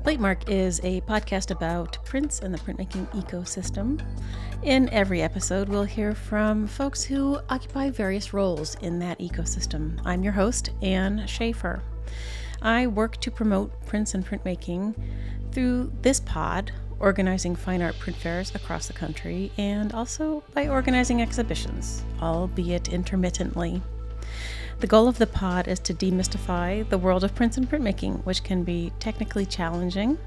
Platemark is a podcast about prints and the printmaking ecosystem. In every episode, we'll hear from folks who occupy various roles in that ecosystem. I'm your host, Anne Schaefer. I work to promote prints and printmaking through this pod, organizing fine art print fairs across the country, and also by organizing exhibitions, albeit intermittently. The goal of the pod is to demystify the world of prints and printmaking, which can be technically challenging,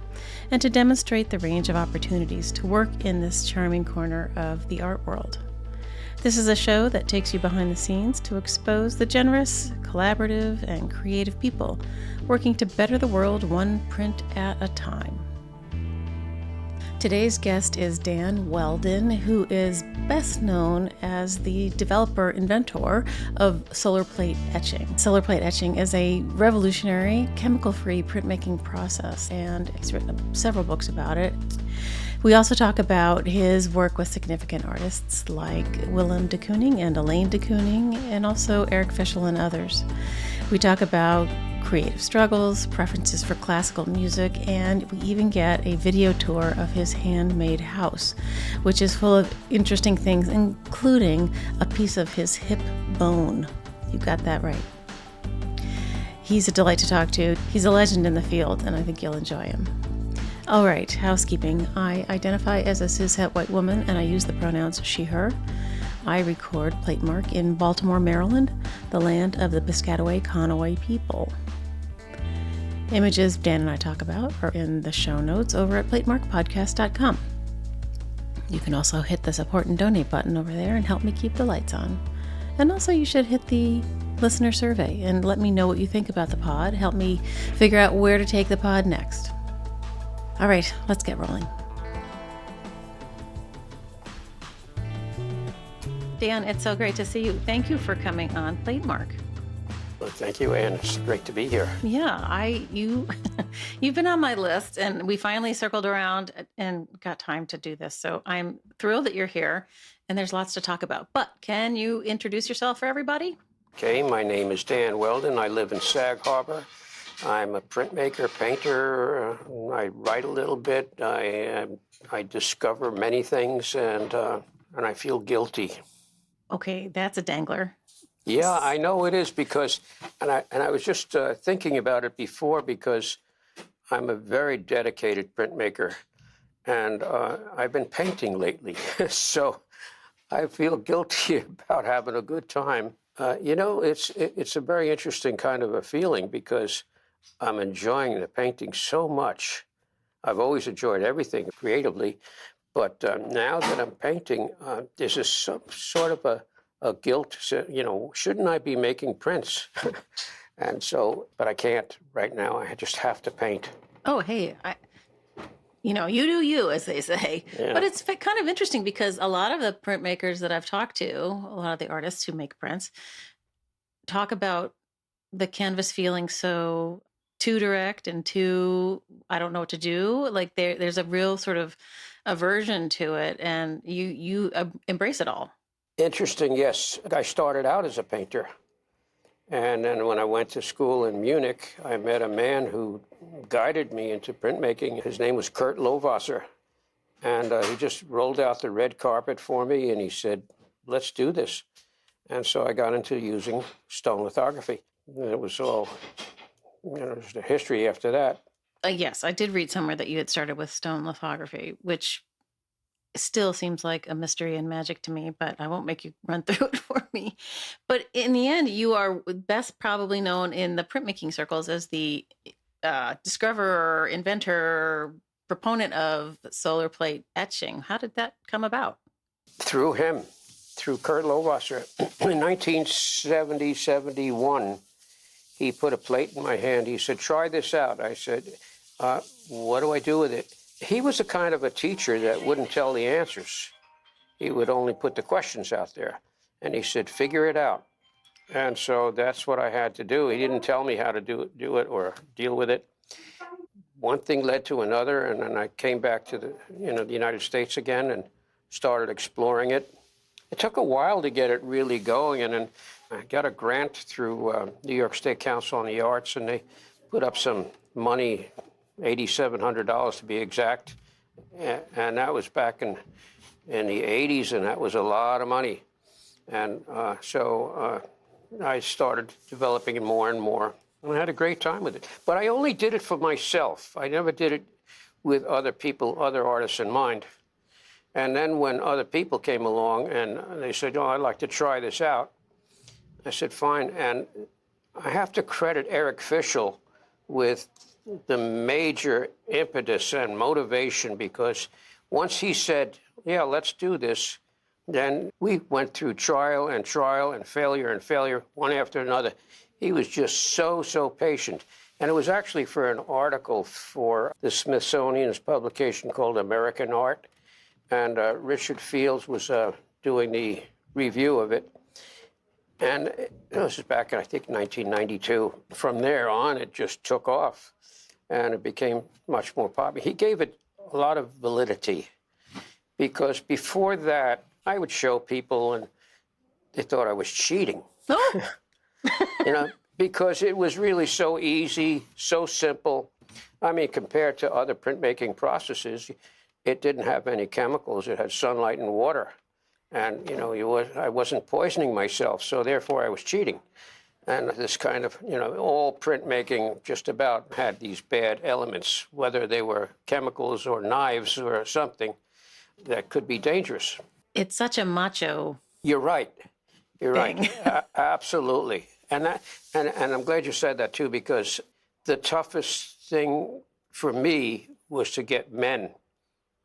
and to demonstrate the range of opportunities to work in this charming corner of the art world. This is a show that takes you behind the scenes to expose the generous, collaborative, and creative people working to better the world one print at a time. Today's guest is Dan Welden, who is best known as the developer-inventor of solarplate etching. Solarplate etching is a revolutionary, chemical-free printmaking process, and he's written several books about it. We also talk about his work with significant artists like Willem de Kooning and Elaine de Kooning, and also Eric Fischl and others. We talk about creative struggles, preferences for classical music, and we even get a video tour of his handmade house, which is full of interesting things, including a piece of his hip bone. You got that right. He's a delight to talk to. He's a legend in the field, and I think you'll enjoy him. All right, housekeeping. I identify as a cishet white woman, and I use the pronouns she, her. I record Platemark in Baltimore, Maryland, the land of the Piscataway Conoway people. Images Dan and I talk about are in the show notes over at platemarkpodcast.com. You can also hit the support and donate button over there and help me keep the lights on. And also you should hit the listener survey and let me know what you think about the pod. Help me figure out where to take the pod next. All right, let's get rolling. Dan, it's so great to see you. Thank you for coming on Platemark. Well, thank you, Anne. It's great to be here. Yeah, you've been on my list, and we finally circled around and got time to do this. So I'm thrilled that you're here, and there's lots to talk about. But can you introduce yourself for everybody? Okay, my name is Dan Welden. I live in Sag Harbor. I'm a printmaker, painter. I write a little bit. I discover many things, and I feel guilty. Okay, that's a dangler. Yeah, I know it is because, and I was just thinking about it before because I'm a very dedicated printmaker, and I've been painting lately, so I feel guilty about having a good time. It's a very interesting kind of a feeling because I'm enjoying the painting so much. I've always enjoyed everything creatively, but now that I'm painting, there's some sort of a guilt, shouldn't I be making prints? And so, but I can't right now. I just have to paint. Oh, hey, you do you, as they say. Yeah. But it's kind of interesting because a lot of the printmakers that I've talked to, a lot of the artists who make prints, talk about the canvas feeling so too direct and too, I don't know what to do. Like there's a real sort of aversion to it, and you embrace it all. Interesting, yes. I started out as a painter. And then when I went to school in Munich, I met a man who guided me into printmaking. His name was Kurt Lohwasser. And he just rolled out the red carpet for me, and he said, let's do this. And so I got into using stone lithography. And it was all, there's the history after that. Yes, I did read somewhere that you had started with stone lithography, which still seems like a mystery and magic to me, but I won't make you run through it for me. But in the end, you are best probably known in the printmaking circles as the discoverer, inventor, proponent of solarplate etching. How did that come about? Through him, through Kurt Lohwasser. In 1970-71, he put a plate in my hand. He said, try this out. I said, what do I do with it? He was a kind of a teacher that wouldn't tell the answers. He would only put the questions out there. And he said, figure it out. And so that's what I had to do. He didn't tell me how to do it or deal with it. One thing led to another, and then I came back to the United States again and started exploring it. It took a while to get it really going, and then I got a grant through New York State Council on the Arts, and they put up some money $8,700 to be exact. And that was back in the 80s, and that was a lot of money. And so I started developing it more and more. And I had a great time with it. But I only did it for myself. I never did it with other people, other artists in mind. And then when other people came along and they said, oh, I'd like to try this out, I said, fine. And I have to credit Eric Fischl with the major impetus and motivation, because once he said, yeah, let's do this, then we went through trial and failure, one after another. He was just so patient. And it was actually for an article for the Smithsonian's publication called American Art. And Richard Fields was doing the review of it. And this is back in, I think, 1992. From there on, it just took off, and it became much more popular. He gave it a lot of validity, because before that, I would show people, and they thought I was cheating. Oh. Because it was really so easy, so simple. I mean, compared to other printmaking processes, it didn't have any chemicals. It had sunlight and water. And, I wasn't poisoning myself, so therefore I was cheating. And this kind of, all printmaking just about had these bad elements, whether they were chemicals or knives or something that could be dangerous. It's such a macho. You're right. You're thing. right. Absolutely. And I'm glad you said that, too, because the toughest thing for me was to get men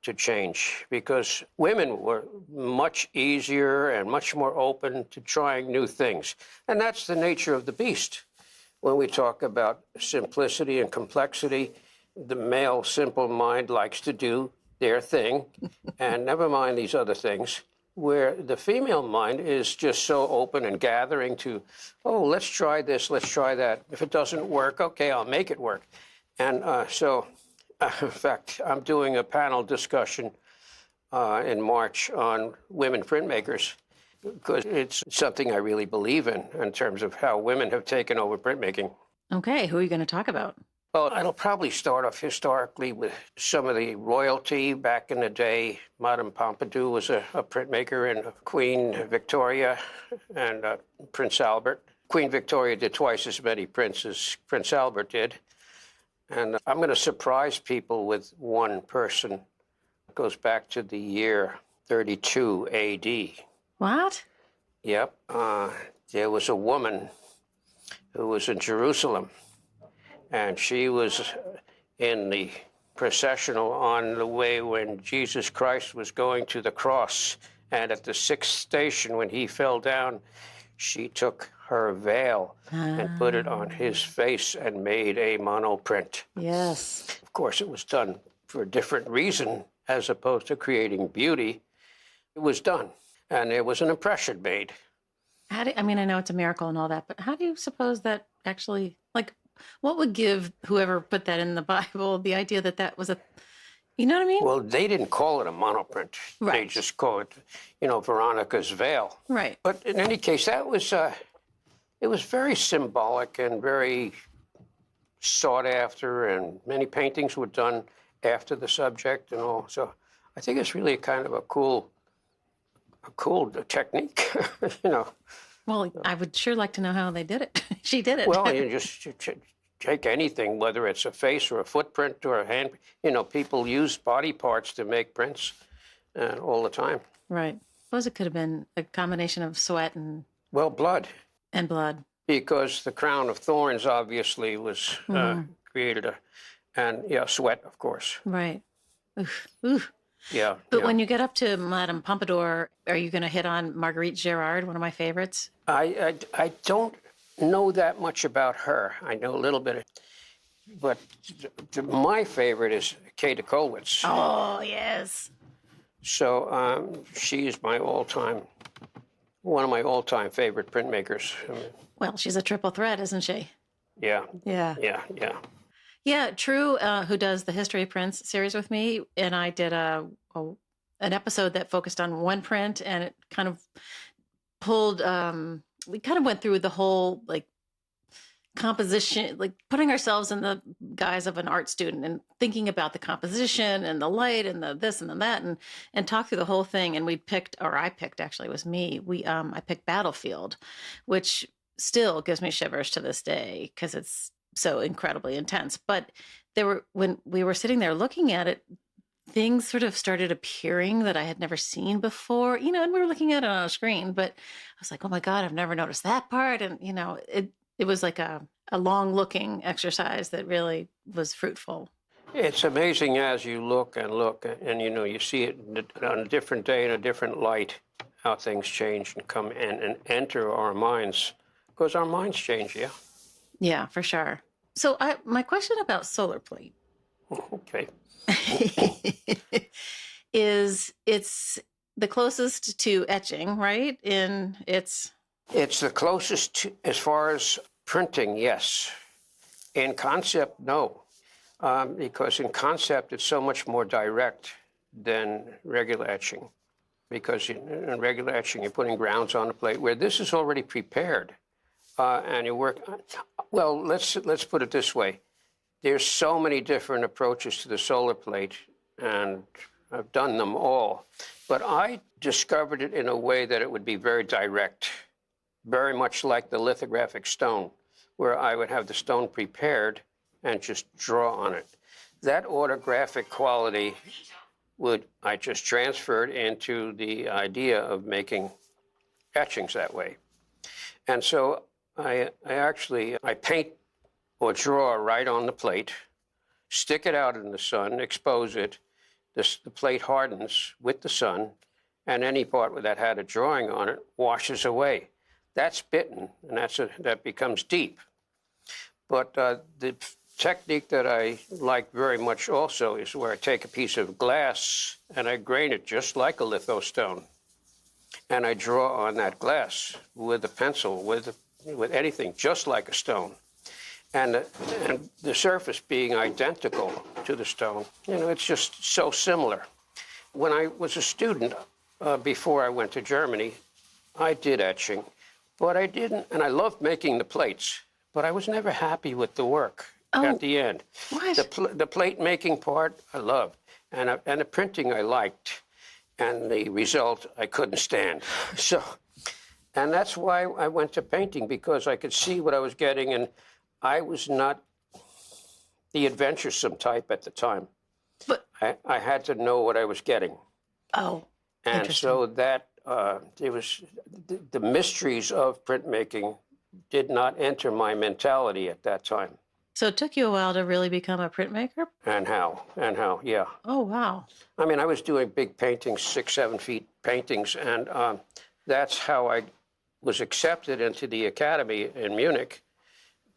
to change, because women were much easier and much more open to trying new things. And that's the nature of the beast. When we talk about simplicity and complexity, the male simple mind likes to do their thing and never mind these other things, where the female mind is just so open and gathering to, oh, let's try this, let's try that. If it doesn't work, okay, I'll make it work. And in fact, I'm doing a panel discussion in March on women printmakers, because it's something I really believe in terms of how women have taken over printmaking. Okay, who are you going to talk about? Well, it'll probably start off historically with some of the royalty back in the day. Madame Pompadour was a printmaker, and Queen Victoria and Prince Albert. Queen Victoria did twice as many prints as Prince Albert did. And I'm going to surprise people with one person. It goes back to the year 32 AD. What? Yep. There was a woman who was in Jerusalem, and she was in the processional on the way when Jesus Christ was going to the cross. And at the sixth station, when he fell down, she took her veil and put it on his face and made a monoprint. Yes. Of course, it was done for a different reason as opposed to creating beauty. It was done, and there was an impression made. I know it's a miracle and all that, but how do you suppose that actually, what would give whoever put that in the Bible the idea that that was you know what I mean? Well, they didn't call it a monoprint. Right. They just call it, Veronica's veil. Right. But in any case, that was, it was very symbolic and very sought after, and many paintings were done after the subject and all. So I think it's really kind of a cool technique, Well, I would sure like to know how they did it. She did it. Well, you just take anything, whether it's a face or a footprint or a hand. People use body parts to make prints all the time. Right. I suppose it could have been a combination of sweat and... Well, blood. And blood. Because the crown of thorns obviously was created, and sweat, of course. Right. Oof. Oof. Yeah. But when you get up to Madame Pompadour, are you going to hit on Marguerite Gérard, one of my favorites? I don't know that much about her. I know a little bit, but my favorite is Kate Kolwitz. Oh, yes. So she is one of my all-time favorite printmakers. Well, she's a triple threat, isn't she? Yeah. Yeah. Yeah, yeah. Yeah, True, who does the History of Prints series with me, and I did an episode that focused on one print, and it kind of pulled, we kind of went through the whole, composition, like putting ourselves in the guise of an art student and thinking about the composition and the light and the this and the that and talk through the whole thing. And I picked, actually, it was me. I picked Battlefield, which still gives me shivers to this day because it's so incredibly intense. But when we were sitting there looking at it, things sort of started appearing that I had never seen before, and we were looking at it on a screen, but I was like, oh my God, I've never noticed that part. And, it was like a long looking exercise that really was fruitful. It's amazing as you look and you see it on a different day in a different light, how things change and come in and enter our minds, because our minds change, yeah. Yeah, for sure. So my question about solar plate. Okay. Is it's the closest to etching, right? It's the closest to, as far as printing, yes. In concept, no. Because in concept, it's so much more direct than regular etching. Because in regular etching, you're putting grounds on the plate, where this is already prepared. And you work, well, let's put it this way. There's so many different approaches to the solar plate, and I've done them all. But I discovered it in a way that it would be very direct, very much like the lithographic stone, where I would have the stone prepared and just draw on it. That autographic quality I just transferred into the idea of making etchings that way. And so I paint or draw right on the plate, stick it out in the sun, expose it. The plate hardens with the sun, and any part that had a drawing on it washes away. That's bitten, and that becomes deep. But the technique that I like very much also is where I take a piece of glass and I grain it just like a lithostone, and I draw on that glass with a pencil, with anything, just like a stone. And the surface being identical to the stone, it's just so similar. When I was a student, before I went to Germany, I did etching, but I didn't, and I loved making the plates, but I was never happy with the work at the end. What? The plate making part I loved, and the printing I liked, and the result I couldn't stand. And that's why I went to painting, because I could see what I was getting, and I was not the adventuresome type at the time. But I had to know what I was getting. Oh, and so that it was the mysteries of printmaking did not enter my mentality at that time. So it took you a while to really become a printmaker? And how, yeah. Oh, wow. I mean, I was doing big paintings, 6-7 feet paintings, and that's how I was accepted into the academy in Munich.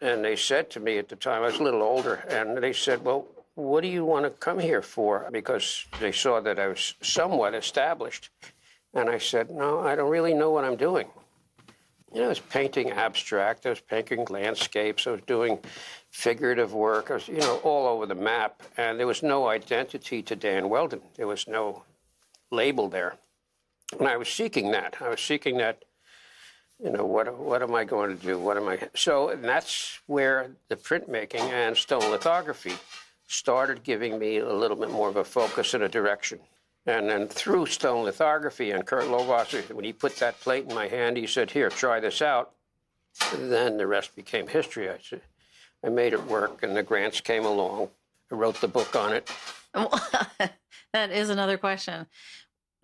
And they said to me at the time, I was a little older, and they said, well, what do you want to come here for? Because they saw that I was somewhat established. And I said, no, I don't really know what I'm doing. I was painting abstract, I was painting landscapes, I was doing figurative work, I was, all over the map. And there was no identity to Dan Welden. There was no label there. And I was seeking that. What am I going to do? So that's where the printmaking and stone lithography started giving me a little bit more of a focus and a direction. And then through stone lithography and Kurt Lohwasser, when he put that plate in my hand, he said, here, try this out. And then the rest became history. I made it work, and the grants came along. I wrote the book on it. That is another question.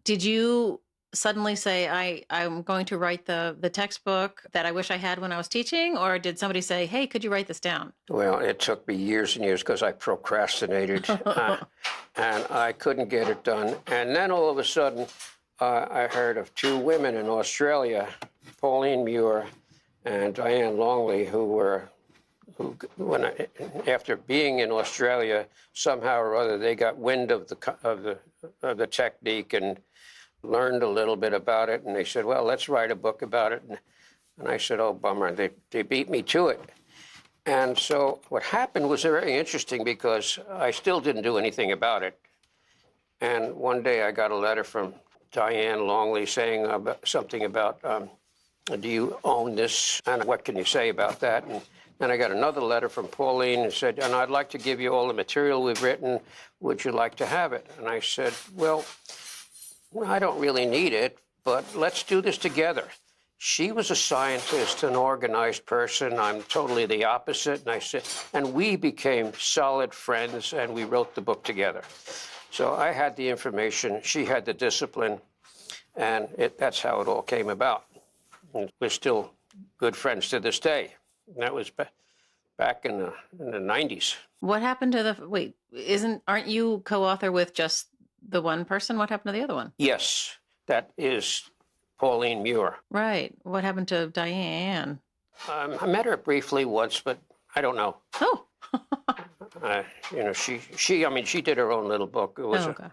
Did you suddenly say, I'm going to write the textbook that I wish I had when I was teaching? Or did somebody say, hey, could you write this down? Well, it took me years and years because I procrastinated and I couldn't get it done. And then all of a sudden, I heard of two women in Australia, Pauline Muir and Diane Longley, after being in Australia, somehow or other, they got wind of the technique and learned a little bit about it, and they said, well, let's write a book about it. And I said, oh, bummer, they beat me to it. And so what happened was very interesting, because I still didn't do anything about it. And one day I got a letter from Diane Longley saying something about, do you own this? And what can you say about that? And And I got another letter from Pauline and said, and I'd like to give you all the material we've written. Would you like to have it? And I said, well, I don't really need it, but let's do this together. She was a scientist, an organized person. I'm totally the opposite. And I said, and we became solid friends, and we wrote the book together. So I had the information, she had the discipline, and that's how it all came about. And we're still good friends to this day. And that was back in the 90s. What happened to aren't you co-author with just the one person? What happened to the other one? Yes, that is Pauline Muir. Right. What happened to Diane? I met her briefly once, but I don't know. Oh. She did her own little book. It was a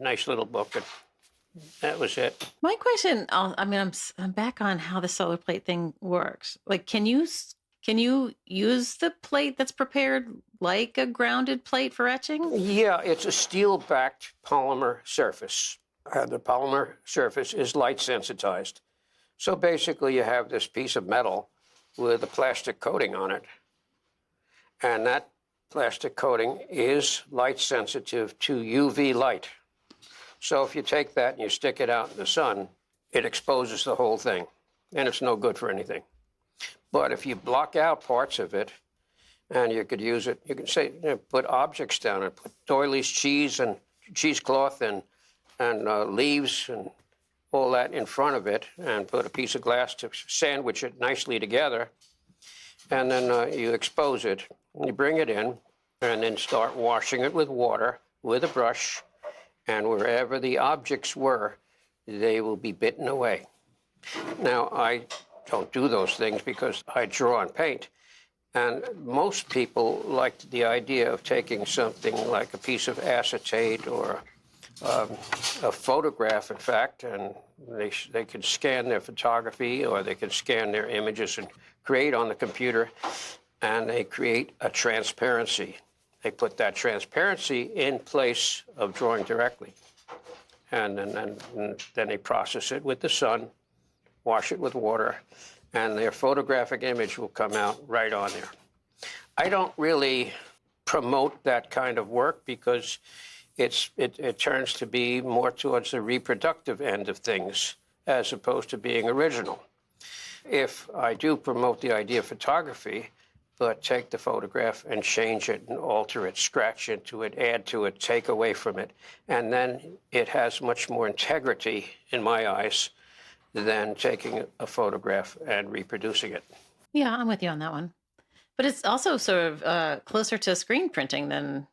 nice little book, and that was it. My question, I'm back on how the solar plate thing works. Like, can you use the plate that's prepared like a grounded plate for etching? Yeah, it's a steel-backed polymer surface. The polymer surface is light sensitized. So basically you have this piece of metal with a plastic coating on it. And that plastic coating is light sensitive to UV light. So if you take that and you stick it out in the sun, it exposes the whole thing, and it's no good for anything. But if you block out parts of it, and you could use it, you can say, put objects down and put doilies, cheese and cheesecloth and leaves and all that in front of it, and put a piece of glass to sandwich it nicely together. And then you expose it, and you bring it in, and then start washing it with water, with a brush, and wherever the objects were, they will be bitten away. Now, I don't do those things because I draw and paint, and most people like the idea of taking something like a piece of acetate or a photograph, in fact, and they can scan their photography or they can scan their images and create on the computer, and they create a transparency. They put that transparency in place of drawing directly. And then they process it with the sun, wash it with water, and their photographic image will come out right on there. I don't really promote that kind of work because it turns to be more towards the reproductive end of things as opposed to being original. If I do promote the idea of photography, but take the photograph and change it and alter it, scratch into it, add to it, take away from it, and then it has much more integrity in my eyes than taking a photograph and reproducing it. Yeah, I'm with you on that one. But it's also sort of closer to screen printing than,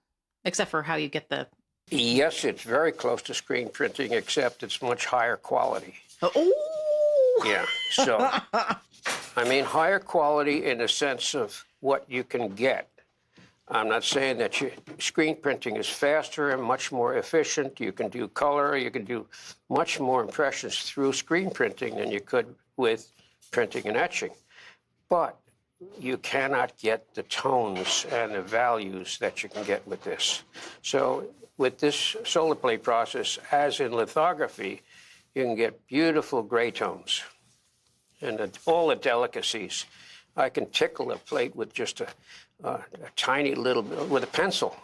except for how you get the... Yes, it's very close to screen printing, except it's much higher quality. Oh! Yeah, so, higher quality in the sense of what you can get. I'm not saying that screen printing is faster and much more efficient. You can do color, you can do much more impressions through screen printing than you could with printing and etching. But you cannot get the tones and the values that you can get with this. So with this solar plate process, as in lithography, you can get beautiful gray tones and all the delicacies. I can tickle a plate with just a tiny little, with a pencil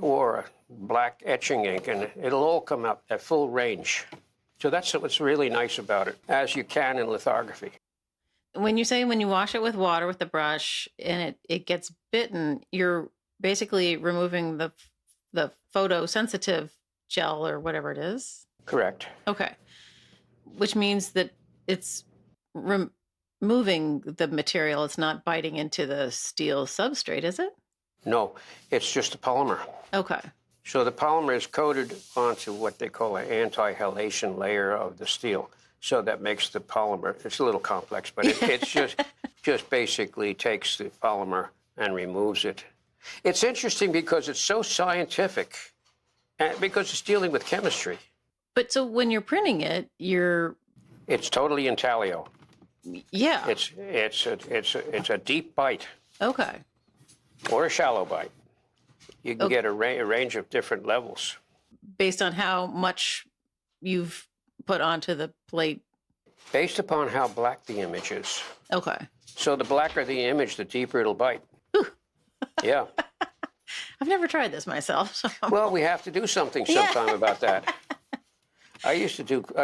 or a black etching ink, and it'll all come up at full range. So that's what's really nice about it, as you can in lithography. When you say when you wash it with water with the brush and it gets bitten, you're basically removing the photosensitive gel or whatever it is? Correct. Okay. Which means that it's removing the material. It's not biting into the steel substrate, is it? No, it's just a polymer. Okay. So the polymer is coated onto what they call an anti-halation layer of the steel. So that makes the polymer, it's a little complex, but it's just basically takes the polymer and removes it. It's interesting because it's so scientific, and because it's dealing with chemistry. But so when you're printing it, It's totally intaglio. Yeah. It's a deep bite. Okay. Or a shallow bite. You can get a range of different levels. Based on how much you've put onto the plate. Based upon how black the image is. Okay. So the blacker the image, the deeper it'll bite. Yeah. I've never tried this myself. So. Well, we have to do something sometime about that. I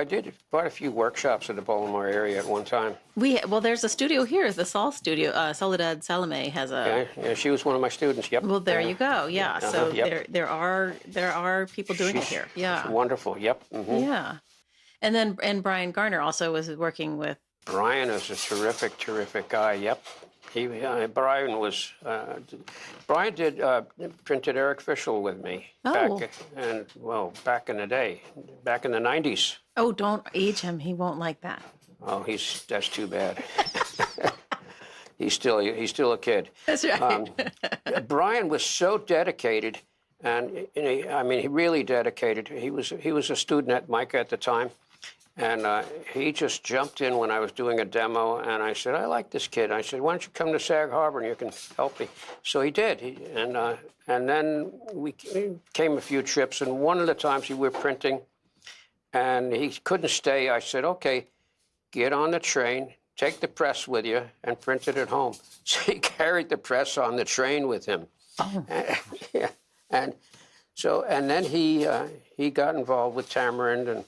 did quite a few workshops in the Baltimore area at one time. Well, there's a studio here, the Sol Studio. Soledad Salome has a. Yeah, she was one of my students. Yep. Well, there you go. Yeah. So yep. there are people doing it here. Yeah. Wonderful. Yep. Mm-hmm. Yeah. And Brian Garner also was working with. Brian is a terrific guy. Yep. Brian printed Eric Fischl with me back in the day, back in the 90s. Oh, don't age him. He won't like that. Oh, that's too bad. He's still a kid. That's right. Brian was so dedicated, and he really dedicated. He was a student at MICA at the time. And he just jumped in when I was doing a demo, and I said, I like this kid. I said, why don't you come to Sag Harbor and you can help me? So he did. And then we came a few trips, and one of the times we were printing, and he couldn't stay. I said, okay, get on the train, take the press with you, and print it at home. So he carried the press on the train with him. Oh. And then he got involved with Tamarind and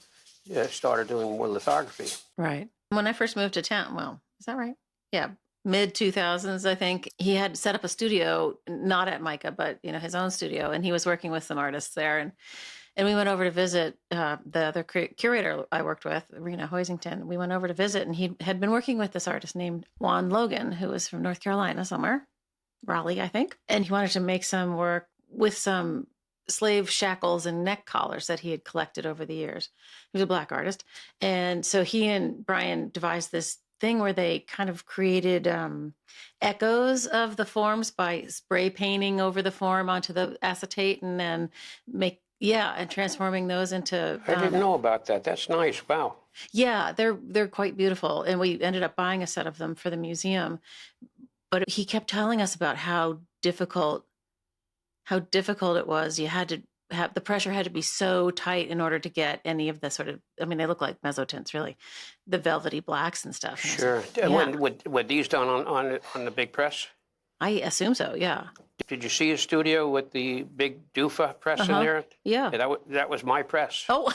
started doing more lithography. Right. When I first moved to town, well, is that right? Yeah. Mid-2000s, I think. He had set up a studio, not at MICA, but, his own studio. And he was working with some artists there. And we went over to visit the other curator I worked with, Rena Hoisington. We went over to visit, and he had been working with this artist named Juan Logan, who was from North Carolina somewhere, Raleigh, I think. And he wanted to make some work with some slave shackles and neck collars that he had collected over the years. He was a black artist. And so he and Brian devised this thing where they kind of created echoes of the forms by spray painting over the form onto the acetate and then and transforming those into... I didn't know about that. That's nice. Wow. Yeah, they're quite beautiful. And we ended up buying a set of them for the museum. But he kept telling us about how difficult it was. You had to have, the pressure had to be so tight in order to get any of the sort of, they look like mezzotints, really, the velvety blacks and stuff. Sure. Yeah. Were these done on the big press? I assume so, yeah. Did you see a studio with the big Dufa press in there? Yeah. That was my press. Oh.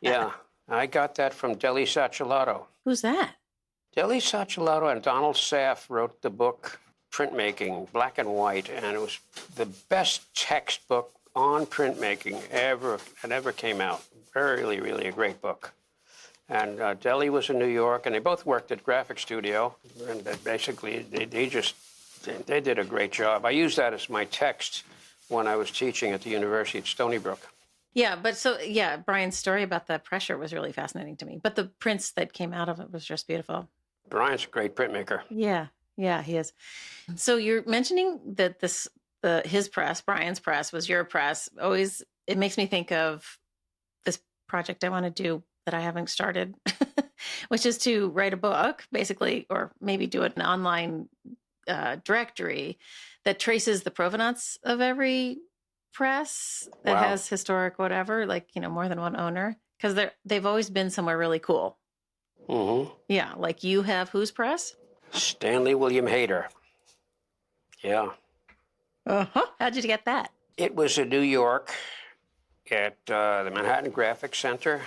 Yeah. I got that from Deli Sacciolato. Who's that? Deli Sacciolato and Donald Saff wrote the book Printmaking, black and white, and it was the best textbook on printmaking ever came out. Really, really a great book. And Deli was in New York, and they both worked at Graphic Studio, and basically they did a great job. I used that as my text when I was teaching at the University at Stony Brook. Yeah, Brian's story about the pressure was really fascinating to me. But the prints that came out of it was just beautiful. Brian's a great printmaker. Yeah, he is. So you're mentioning that his press, Brian's press, was your press. Always, it makes me think of this project I want to do that I haven't started, which is to write a book, basically, or maybe do an online directory that traces the provenance of every press that has historic whatever, more than one owner, because they've always been somewhere really cool. Mm-hmm. Yeah, like you have whose press? Stanley William Hayter. Yeah. Uh-huh. How'd you get that? It was in New York at the Manhattan Graphic Center.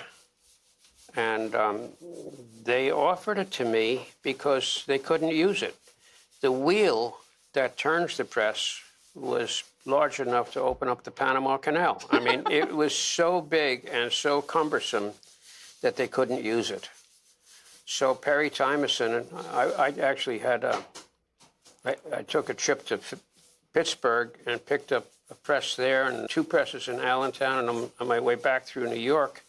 And they offered it to me because they couldn't use it. The wheel that turns the press was large enough to open up the Panama Canal. It was so big and so cumbersome that they couldn't use it. So Perry Tymerson and I actually had I took a trip to Pittsburgh and picked up a press there and two presses in Allentown, and on my way back through New York,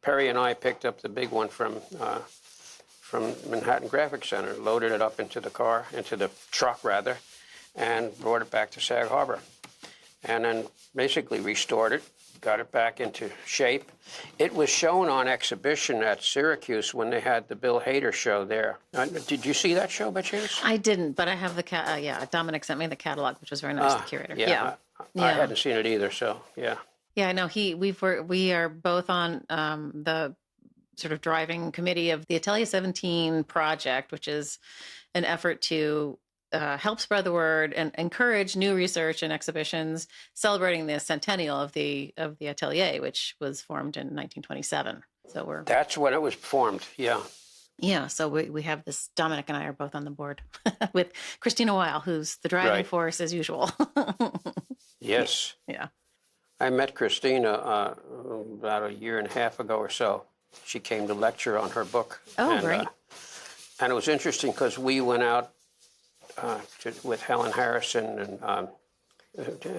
Perry and I picked up the big one from Manhattan Graphic Center, loaded it up into the truck rather, and brought it back to Sag Harbor. And then basically restored it, got it back into shape. It was shown on exhibition at Syracuse when they had the Bill Hader show there. Did you see that show by chance? I didn't, but I have the Dominic sent me the catalog, which was very nice, the curator. Yeah. I hadn't seen it either, so yeah. Yeah, no, we are both on the sort of driving committee of the Atelier 17 project, which is an effort to help spread the word and encourage new research and exhibitions celebrating the centennial of the Atelier, which was formed in 1927. So that's when it was formed. Yeah. Yeah, so we have this. Dominic and I are both on the board with Christina Weil, who's the driving force as usual. Yes. Yeah. I met Christina about a year and a half ago or so. She came to lecture on her book. Oh, great. And it was interesting because we went out with Helen Harrison and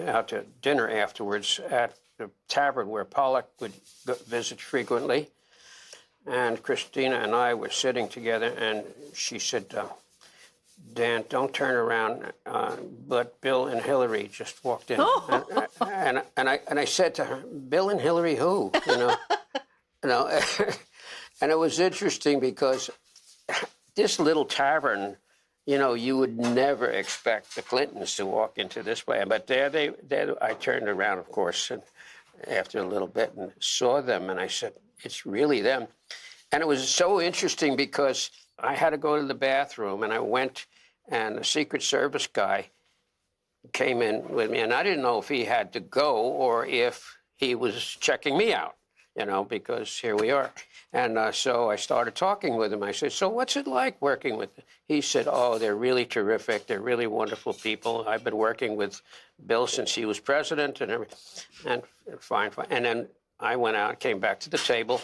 out to dinner afterwards at the tavern where Pollock would visit frequently. And Christina and I were sitting together, and she said, Dan, don't turn around. But Bill and Hillary just walked in. Oh. And I said to her, Bill and Hillary who? And it was interesting because this little tavern, you would never expect the Clintons to walk into this place. But there I turned around, of course, and after a little bit and saw them, and I said, it's really them. And it was so interesting because I had to go to the bathroom, and I went, and the Secret Service guy came in with me, and I didn't know if he had to go or if he was checking me out, because here we are. And so I started talking with him. I said, so what's it like working with them? He said, oh, they're really terrific. They're really wonderful people. I've been working with Bill since he was president and everything. And fine. And then I went out, came back to the table.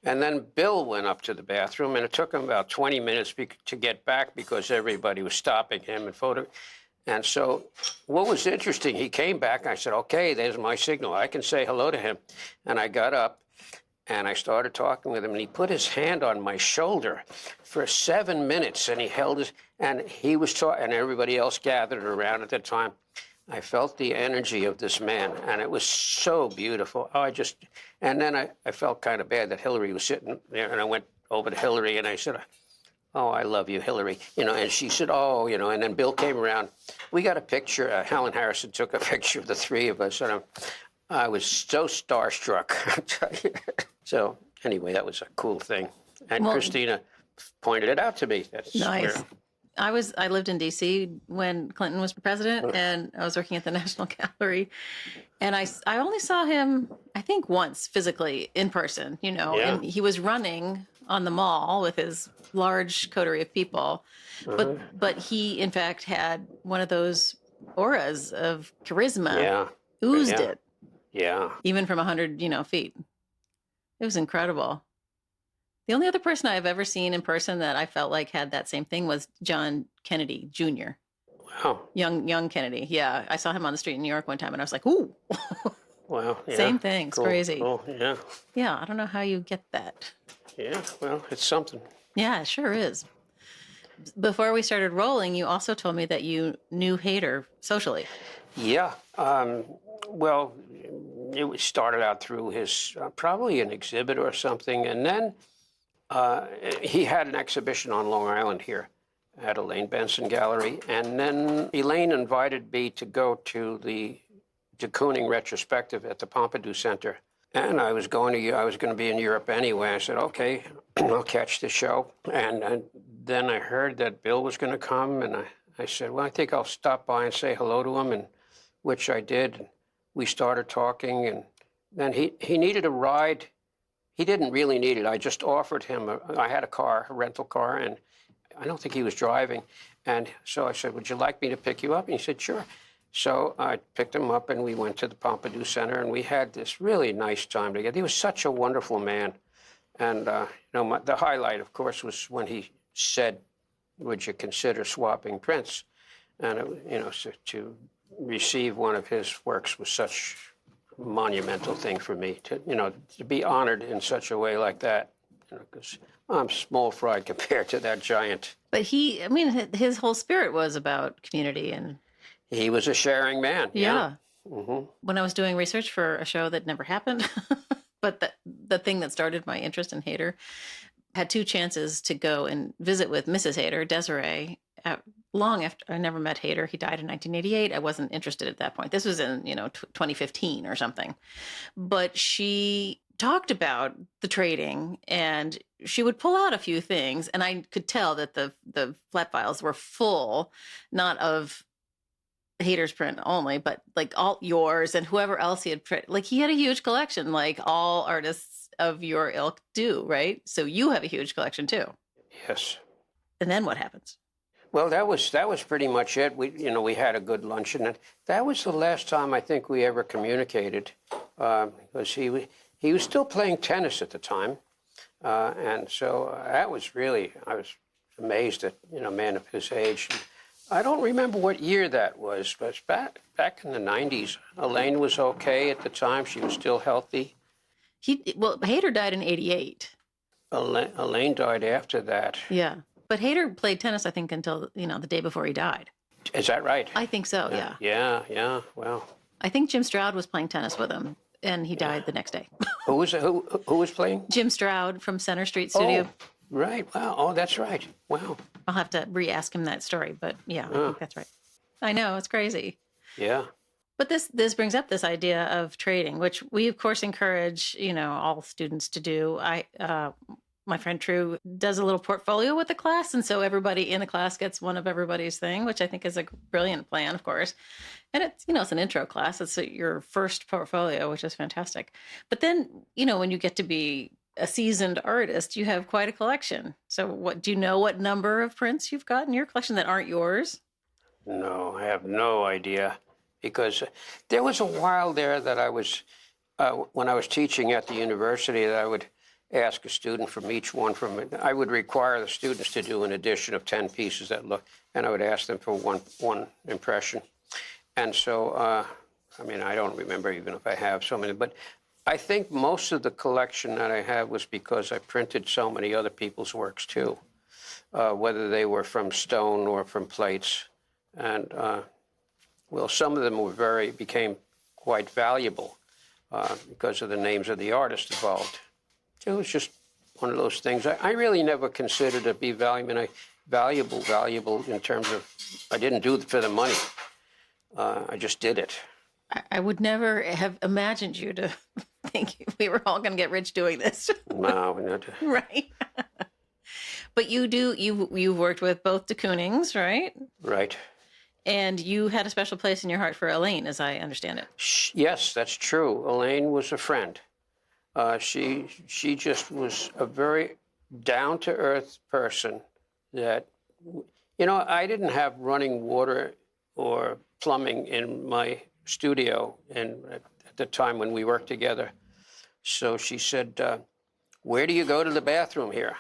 And then Bill went up to the bathroom, and it took him about 20 minutes to get back because everybody was stopping him and photo. And so what was interesting, he came back. I said, okay, there's my signal. I can say hello to him. And I got up, and I started talking with him, and he put his hand on my shoulder for 7 minutes, and he held his, and he was talking, and everybody else gathered around at the time. I felt the energy of this man, and it was so beautiful. And then I felt kind of bad that Hillary was sitting there, and I went over to Hillary, and I said, oh, I love you, Hillary. And she said, oh, and then Bill came around. We got a picture. Helen Harrison took a picture of the three of us, and I was so starstruck. So anyway, that was a cool thing. And Christina pointed it out to me. That's nice. I lived in D.C. when Clinton was president, and I was working at the National Gallery. And I only saw him, I think, once physically in person, and he was running on the mall with his large coterie of people. But he, in fact, had one of those auras of charisma, oozed it. Yeah. Even from 100, feet. It was incredible. The only other person I've ever seen in person that I felt like had that same thing was John Kennedy Jr. Wow. Young Kennedy. Yeah. I saw him on the street in New York one time, and I was like, ooh. Wow. Yeah. Same thing. It's crazy. Cool. Yeah. Yeah. I don't know how you get that. Yeah. Well, it's something. Yeah, it sure is. Before we started rolling, you also told me that you knew Hayter socially. Yeah. Well, it started out through his, probably an exhibit or something, and then he had an exhibition on Long Island here at Elaine Benson Gallery. And then Elaine invited me to go to the Kooning retrospective at the Pompidou Center. And I was going to be in Europe anyway. I said, okay, I'll catch the show. And then I heard that Bill was going to come. And I said, well, I think I'll stop by and say hello to him, and which I did. We started talking, and then he needed a ride. He didn't really need it. I just offered him, I had a rental car, and I don't think he was driving. And so I said, would you like me to pick you up? And he said, sure. So I picked him up, and we went to the Pompidou Center, and we had this really nice time together. He was such a wonderful man. And the highlight, of course, was when he said, would you consider swapping prints? And, so to receive one of his works was such monumental thing for me to be honored in such a way like that, because I'm small fry compared to that giant. But his whole spirit was about community, and he was a sharing man. Yeah. Mm-hmm. When I was doing research for a show that never happened, but the thing that started my interest in Hayter, had two chances to go and visit with Mrs. Hayter, Desiree, long after I never met Hayter. He died in 1988. I wasn't interested at that point. This was in 2015 or something. But she talked about the trading, and she would pull out a few things, and I could tell that the flat files were full, not of Hayter's print only, but like all yours and whoever else he had print. Like he had a huge collection, like all artists of your ilk do, right? So you have a huge collection too. Yes. And then what happens? Well, that was pretty much it. We had a good luncheon, and that was the last time I think we ever communicated, because he was still playing tennis at the time, and so that was really, I was amazed at a man of his age. I don't remember what year that was, but back in the 90s. Elaine was okay at the time; she was still healthy. Hayter died in '88. Elaine died after that. Yeah. But Hayter played tennis, I think, until, the day before he died. Is that right? I think so, yeah. Yeah, well. I think Jim Stroud was playing tennis with him, and he died the next day. Who was playing? Jim Stroud from Center Street Studio. Oh, right. Wow. Oh, that's right. Wow. I'll have to re-ask him that story, but yeah, I think that's right. I know, it's crazy. Yeah. But this brings up this idea of trading, which we, of course, encourage, all students to do. My friend True does a little portfolio with the class, and so everybody in the class gets one of everybody's thing, which I think is a brilliant plan, of course. And it's, it's an intro class. It's your first portfolio, which is fantastic. But then, when you get to be a seasoned artist, you have quite a collection. So do you know what number of prints you've got in your collection that aren't yours? No, I have no idea, because there was a while there that I was, when I was teaching at the university, that I would ask a student from each one I would require the students to do an edition of 10 pieces that look, and I would ask them for one impression. And so, I don't remember even if I have so many, but I think most of the collection that I have was because I printed so many other people's works too, whether they were from stone or from plates. And, some of them became quite valuable because of the names of the artists involved. It was just one of those things. I really never considered it to be valuable in terms of, I didn't do it for the money. I just did it. I would never have imagined you to think we were all going to get rich doing this. No, not. Right. But you've worked with both the Koonings, right? Right. And you had a special place in your heart for Elaine, as I understand it. Yes, that's true. Elaine was a friend. She just was a very down-to-earth person that, I didn't have running water or plumbing in my studio at the time when we worked together. So she said, where do you go to the bathroom here?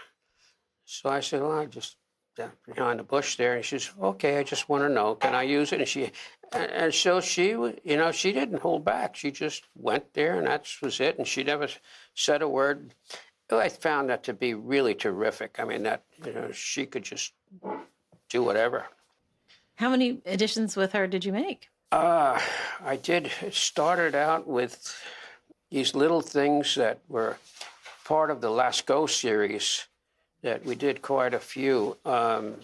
So I said, well, I just down behind the bush there. And she says, okay, I just want to know, can I use it? And so she didn't hold back. She just went there, and that was it. And she never said a word. I found that to be really terrific. That, she could just do whatever. How many editions with her did you make? I did. It started out with these little things that were part of the Lascaux series that we did quite a few,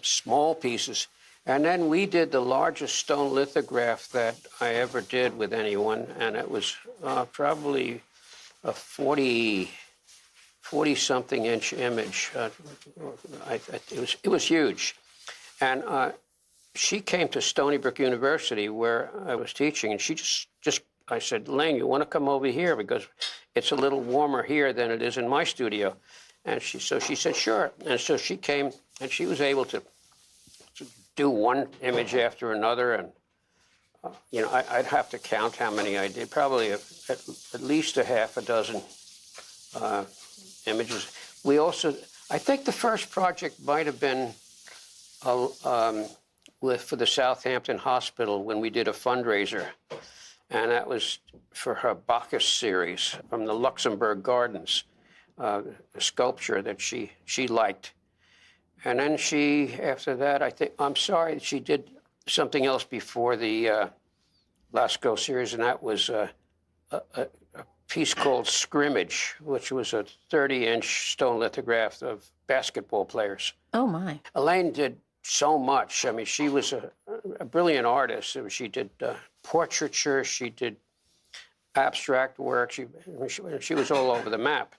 small pieces. And then we did the largest stone lithograph that I ever did with anyone, and it was probably a 40-something inch image. It was huge. And she came to Stony Brook University where I was teaching, and she I said, Elaine, you want to come over here because it's a little warmer here than it is in my studio. And she said, sure. And so she came, and she was able to do one image after another. And, I'd have to count how many I did, probably at least a half a dozen images. We also, I think the first project might have been for the Southampton Hospital when we did a fundraiser. And that was for her Bacchus series from the Luxembourg Gardens, a sculpture that she liked. And then after that, she did something else before the Lascaux series, and that was a piece called Scrimmage, which was a 30-inch stone lithograph of basketball players. Oh, my. Elaine did so much. She was a brilliant artist. She did portraiture. She did abstract work. She was all over the map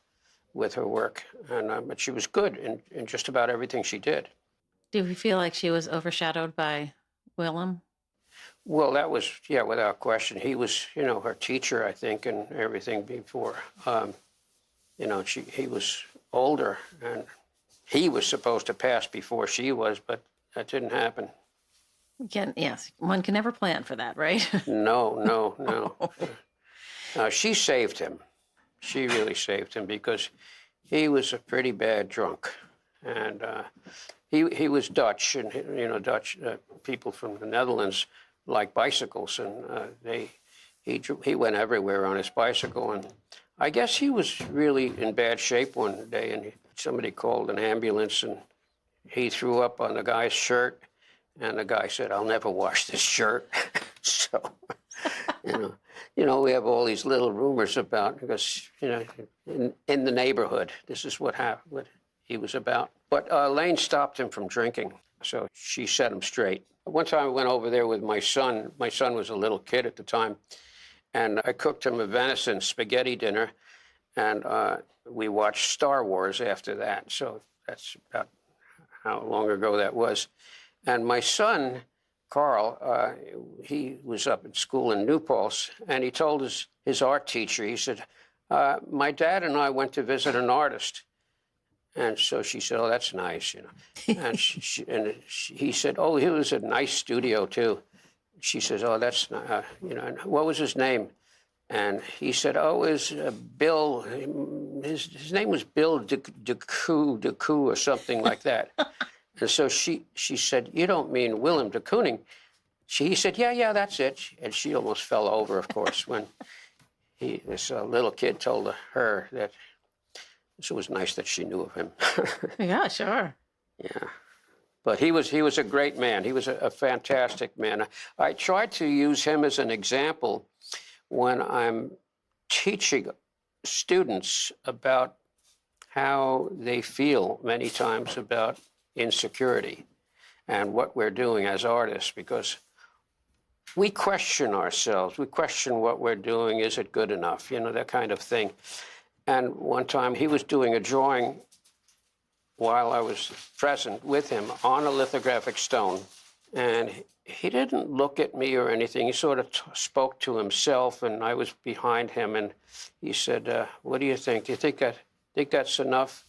with her work, and but she was good in just about everything she did. Do you feel like she was overshadowed by Willem? Well, that was, yeah, without question. He was, her teacher, I think, and everything before. He was older, and he was supposed to pass before she was, but that didn't happen. Yes, one can never plan for that, right? No. She saved him. She really saved him because he was a pretty bad drunk, and he was Dutch, and Dutch people from the Netherlands like bicycles, and he went everywhere on his bicycle, and I guess he was really in bad shape one day, and somebody called an ambulance, and he threw up on the guy's shirt, and the guy said, "I'll never wash this shirt." So, we have all these little rumors about, because, in the neighborhood, this is what he was about. But Elaine stopped him from drinking, so she set him straight. One time I went over there with my son. My son was a little kid at the time, and I cooked him a venison spaghetti dinner, and we watched Star Wars after that. So that's about how long ago that was. And my son, Carl, he was up at school in New Paltz, and he told his art teacher, he said, "My dad and I went to visit an artist." And so she said, "Oh, that's nice, And he said, "Oh, he was a nice studio too." She says, "Oh, that's not, And what was his name?" And he said, "Oh, it was Bill. His name was Bill DeCoo or something like that." And so she said, "You don't mean Willem de Kooning?" He said, yeah, that's it." And she almost fell over, of course, when this little kid told her that. So it was nice that she knew of him. Yeah, sure. Yeah. But he was a great man. He was a fantastic man. I try to use him as an example when I'm teaching students about how they feel many times about insecurity and what we're doing as artists, because we question ourselves. We question what we're doing. Is it good enough? That kind of thing. And one time he was doing a drawing while I was present with him on a lithographic stone. And he didn't look at me or anything. He sort of spoke to himself, and I was behind him. And he said, "What do you think? Do you think that's enough?"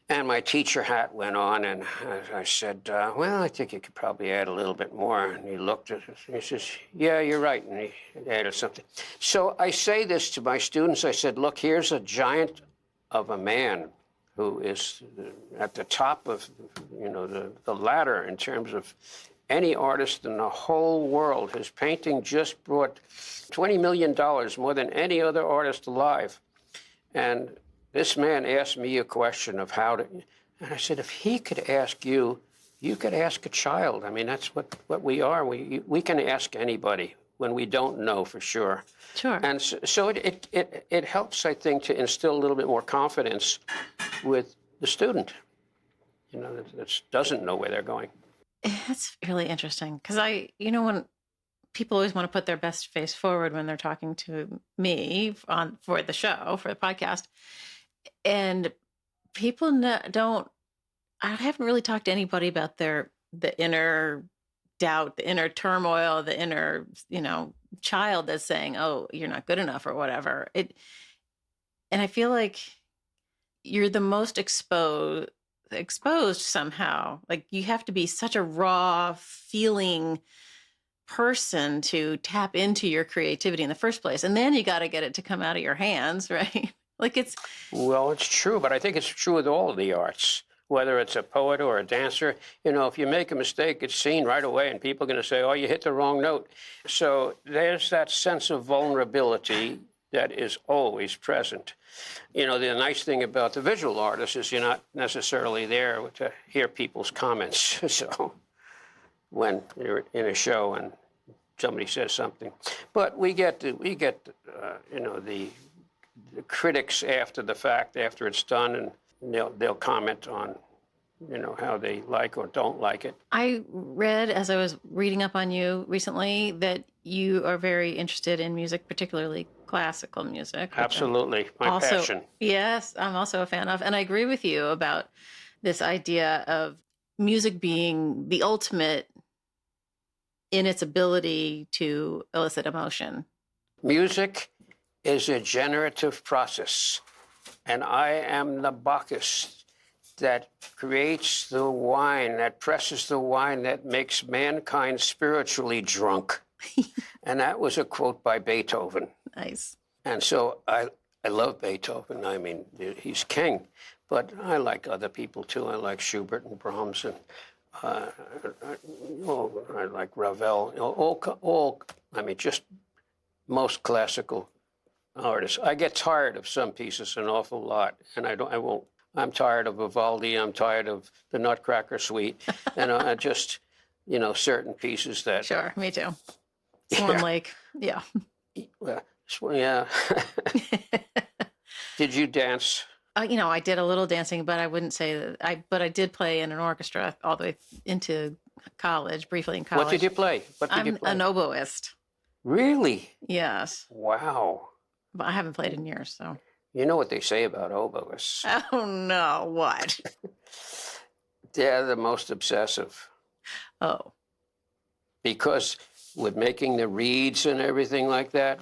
And my teacher hat went on, and I said, "Well, I think you could probably add a little bit more." And he looked at it, and he says, "Yeah, you're right." And he added something. So I say this to my students. I said, "Look, here's a giant of a man who is at the top of, the ladder in terms of any artist in the whole world. His painting just brought $20 million more than any other artist alive. And this man asked me a question of how to," and I said, "If he could ask you, you could ask a child. I mean, that's what we are. We can ask anybody when we don't know for sure." Sure. And so it helps, I think, to instill a little bit more confidence with the student, that doesn't know where they're going. That's really interesting, because when people always want to put their best face forward when they're talking to me for the show, for the podcast. And people don't, I haven't really talked to anybody about the inner doubt, the inner turmoil, the inner, child that's saying, "Oh, you're not good enough," or whatever. And I feel like you're the most exposed somehow. Like, you have to be such a raw feeling person to tap into your creativity in the first place. And then you got to get it to come out of your hands, right? Well, it's true, but I think it's true with all of the arts, whether it's a poet or a dancer. If you make a mistake, it's seen right away, and people are going to say, "Oh, you hit the wrong note." So there's that sense of vulnerability that is always present. The nice thing about the visual artist is you're not necessarily there to hear people's comments. So when you're in a show and somebody says something, but we get the critics after the fact, after it's done, and they'll comment on how they like or don't like it. I read, as I was reading up on you recently, that you are very interested in music, particularly classical music. Which Absolutely, my passion. Yes, I'm also a fan of. And I agree with you about this idea of music being the ultimate in its ability to elicit emotion. Music is a generative process, and I am the Bacchus that creates the wine, that presses the wine that makes mankind spiritually drunk. And that was a quote by Beethoven. Nice. And so I love Beethoven. I mean, he's king. But I like other people too. I like Schubert and Brahms, and I like Ravel. Just most classical artists. I get tired of some pieces an awful lot, and I won't. I'm tired of Vivaldi. I'm tired of the Nutcracker Suite, and I just, certain pieces that. Sure, me too. Swan Lake, yeah. Well, yeah. Did you dance? I did a little dancing, but I wouldn't say that. But I did play in an orchestra all the way into college, briefly in college. What did you play? I'm an oboist. Really? Yes. Wow. But I haven't played in years, so. You know what they say about oboists? Oh, no. What? They're the most obsessive. Oh. Because with making the reeds and everything like that,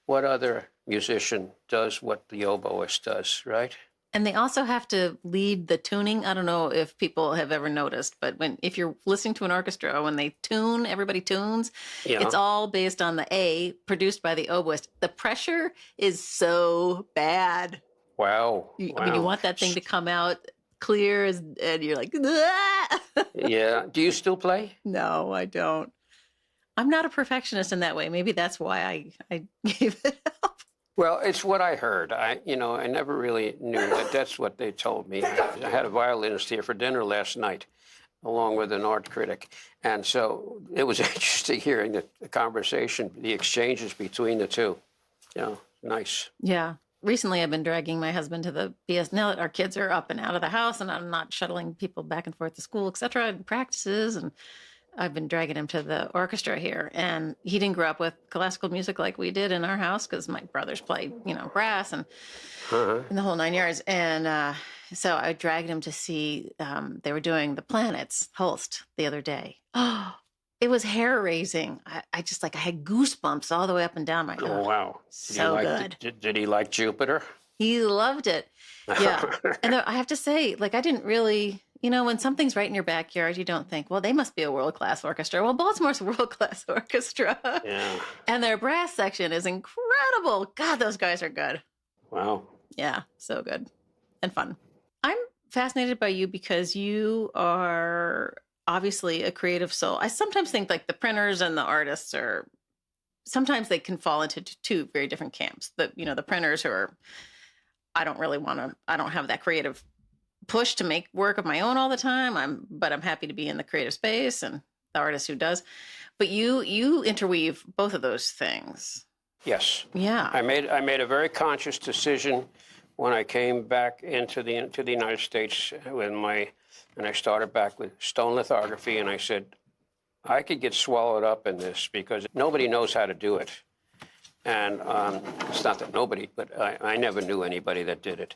what other musician does what the oboist does, right? And they also have to lead the tuning. I don't know if people have ever noticed, but if you're listening to an orchestra, when they tune, everybody tunes, It's all based on the A produced by the oboist. The pressure is so bad. Wow. You want that thing to come out clear and you're like, ah! Yeah. Do you still play? No, I don't. I'm not a perfectionist in that way. Maybe that's why I gave it up. Well, it's what I heard. I never really knew that. That's what they told me. I had a violinist here for dinner last night, along with an art critic. And so it was interesting hearing the conversation, the exchanges between the two. Nice. Yeah. Recently, I've been dragging my husband to the PS. Now that our kids are up and out of the house and I'm not shuttling people back and forth to school, et cetera, and practices, and I've been dragging him to the orchestra here. And he didn't grow up with classical music like we did in our house because my brothers played, brass and the whole 9 yards. And so I dragged him to see, they were doing the Planets, Holst, the other day. Oh, it was hair raising. I had goosebumps all the way up and down my Oh, wow. Good. Did he like Jupiter? He loved it. Yeah. And I have to say, I didn't really... when something's right in your backyard, you don't think, well, they must be a world-class orchestra. Well, Baltimore's a world-class orchestra. Yeah. And their brass section is incredible. God, those guys are good. Wow. Yeah, so good and fun. I'm fascinated by you because you are obviously a creative soul. I sometimes think the printers and the artists sometimes they can fall into two very different camps. The printers who are, I don't have that creative push to make work of my own all the time. But I'm happy to be in the creative space, and the artist who does. But you interweave both of those things. Yes. Yeah. I made a very conscious decision when I came back into the United States and I started back with stone lithography, and I said I could get swallowed up in this because nobody knows how to do it. And it's not that nobody, but I never knew anybody that did it.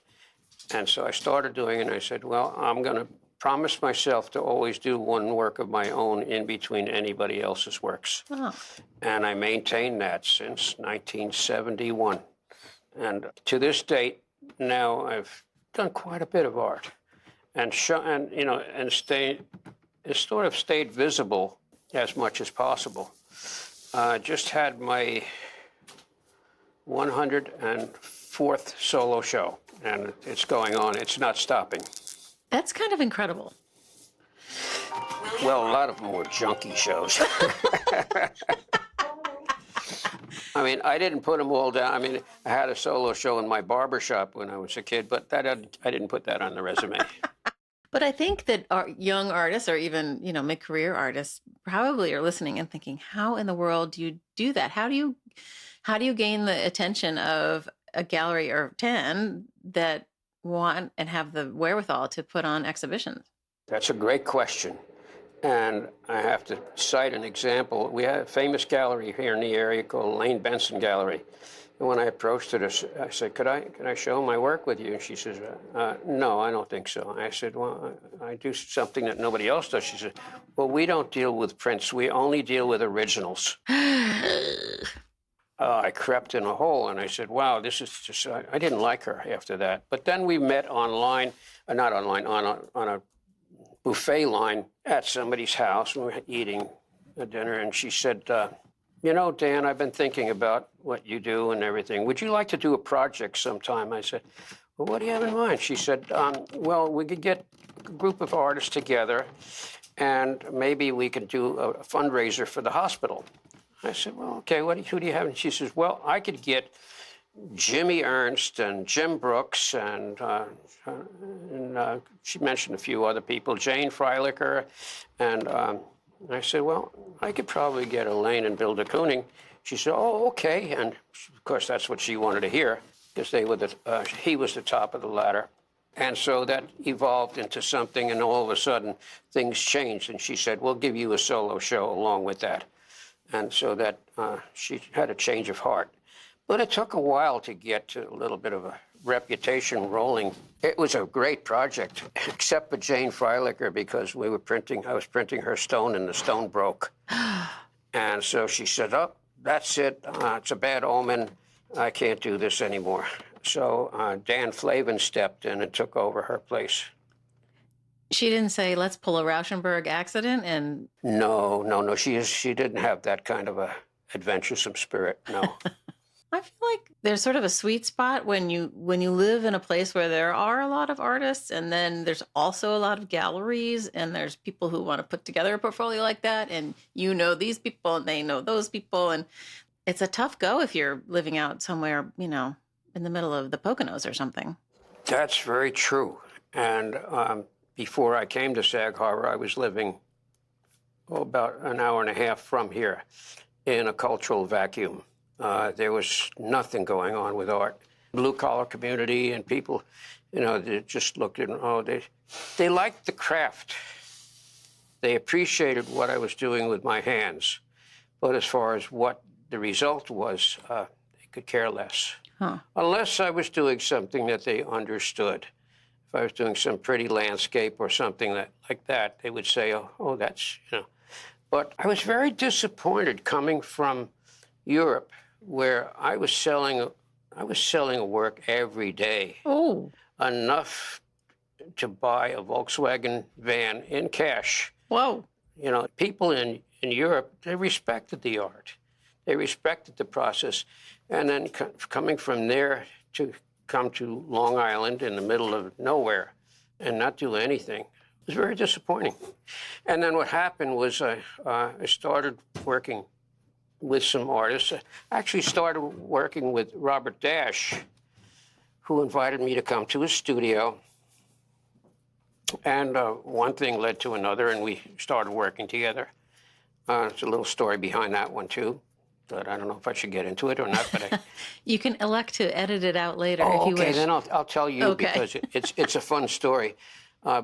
And so I started doing it, and I said, well, I'm going to promise myself to always do one work of my own in between anybody else's works. Oh. And I maintained that since 1971. And to this date, now I've done quite a bit of art. It's sort of stayed visible as much as possible. Just had my 104th solo show, and it's going on. It's not stopping. That's kind of incredible. Well, a lot of them were junky shows. I didn't put them all down. I had a solo show in my barber shop when I was a kid, but I didn't put that on the resume. But I think that young artists or even, mid-career artists probably are listening and thinking, how in the world do you do that? How do you gain the attention of a gallery or 10 that want and have the wherewithal to put on exhibitions? That's a great question. And I have to cite an example. We have a famous gallery here in the area called Elaine Benson Gallery. And when I approached her, I said, can I show my work with you? And she says, no, I don't think so. I said, well, I do something that nobody else does. She said, well, we don't deal with prints. We only deal with originals. I crept in a hole, and I said, wow, this is just, I didn't like her after that. But then we met online, not online, on a buffet line at somebody's house. We were eating a dinner, and she said, you know, Dan, I've been thinking about what you do and everything. Would you like to do a project sometime? I said, well, what do you have in mind? She said, well, we could get a group of artists together, and maybe we could do a fundraiser for the hospital. I said, well, okay, who do you have? And she says, well, I could get Jimmy Ernst and Jim Brooks, and she mentioned a few other people, Jane Freilicher, and I said, well, I could probably get Elaine and Bill de Kooning. She said, oh, okay, and of course that's what she wanted to hear, because he was the top of the ladder. And so that evolved into something, and all of a sudden things changed, and she said, we'll give you a solo show along with that. And so that she had a change of heart. But it took a while to get to a little bit of a reputation rolling. It was a great project, except for Jane Freilicher, because I was printing her stone, and the stone broke. And so she said, oh, that's it. It's a bad omen. I can't do this anymore. So Dan Flavin stepped in and took over her place. She didn't say, let's pull a Rauschenberg accident and... No. She didn't have that kind of a adventuresome spirit, no. I feel like there's sort of a sweet spot when you live in a place where there are a lot of artists, and then there's also a lot of galleries, and there's people who want to put together a portfolio like that, and you know these people and they know those people, and it's a tough go if you're living out somewhere, you know, in the middle of the Poconos or something. That's very true. And before I came to Sag Harbor, I was living about an hour and a half from here in a cultural vacuum. There was nothing going on with art. Blue-collar community and people, you know, they just looked at, they liked the craft. They appreciated what I was doing with my hands. But as far as what the result was, they could care less. Huh. Unless I was doing something that they understood. If I was doing some pretty landscape or something like that, they would say, oh, that's, you know. But I was very disappointed coming from Europe, where I was selling a work every day. Oh. Enough to buy a Volkswagen van in cash. Whoa. You know, people in Europe, they respected the art. They respected the process. And then coming from there to come to Long Island in the middle of nowhere and not do anything, it was very disappointing. And then what happened was I started working with some artists. I actually started working with Robert Dash, who invited me to come to his studio. And one thing led to another, and we started working together. There's a little story behind that one, too, but I don't know if I should get into it or not. But You can elect to edit it out later if you wish. Okay, wish. then I'll tell you, because it's a fun story. I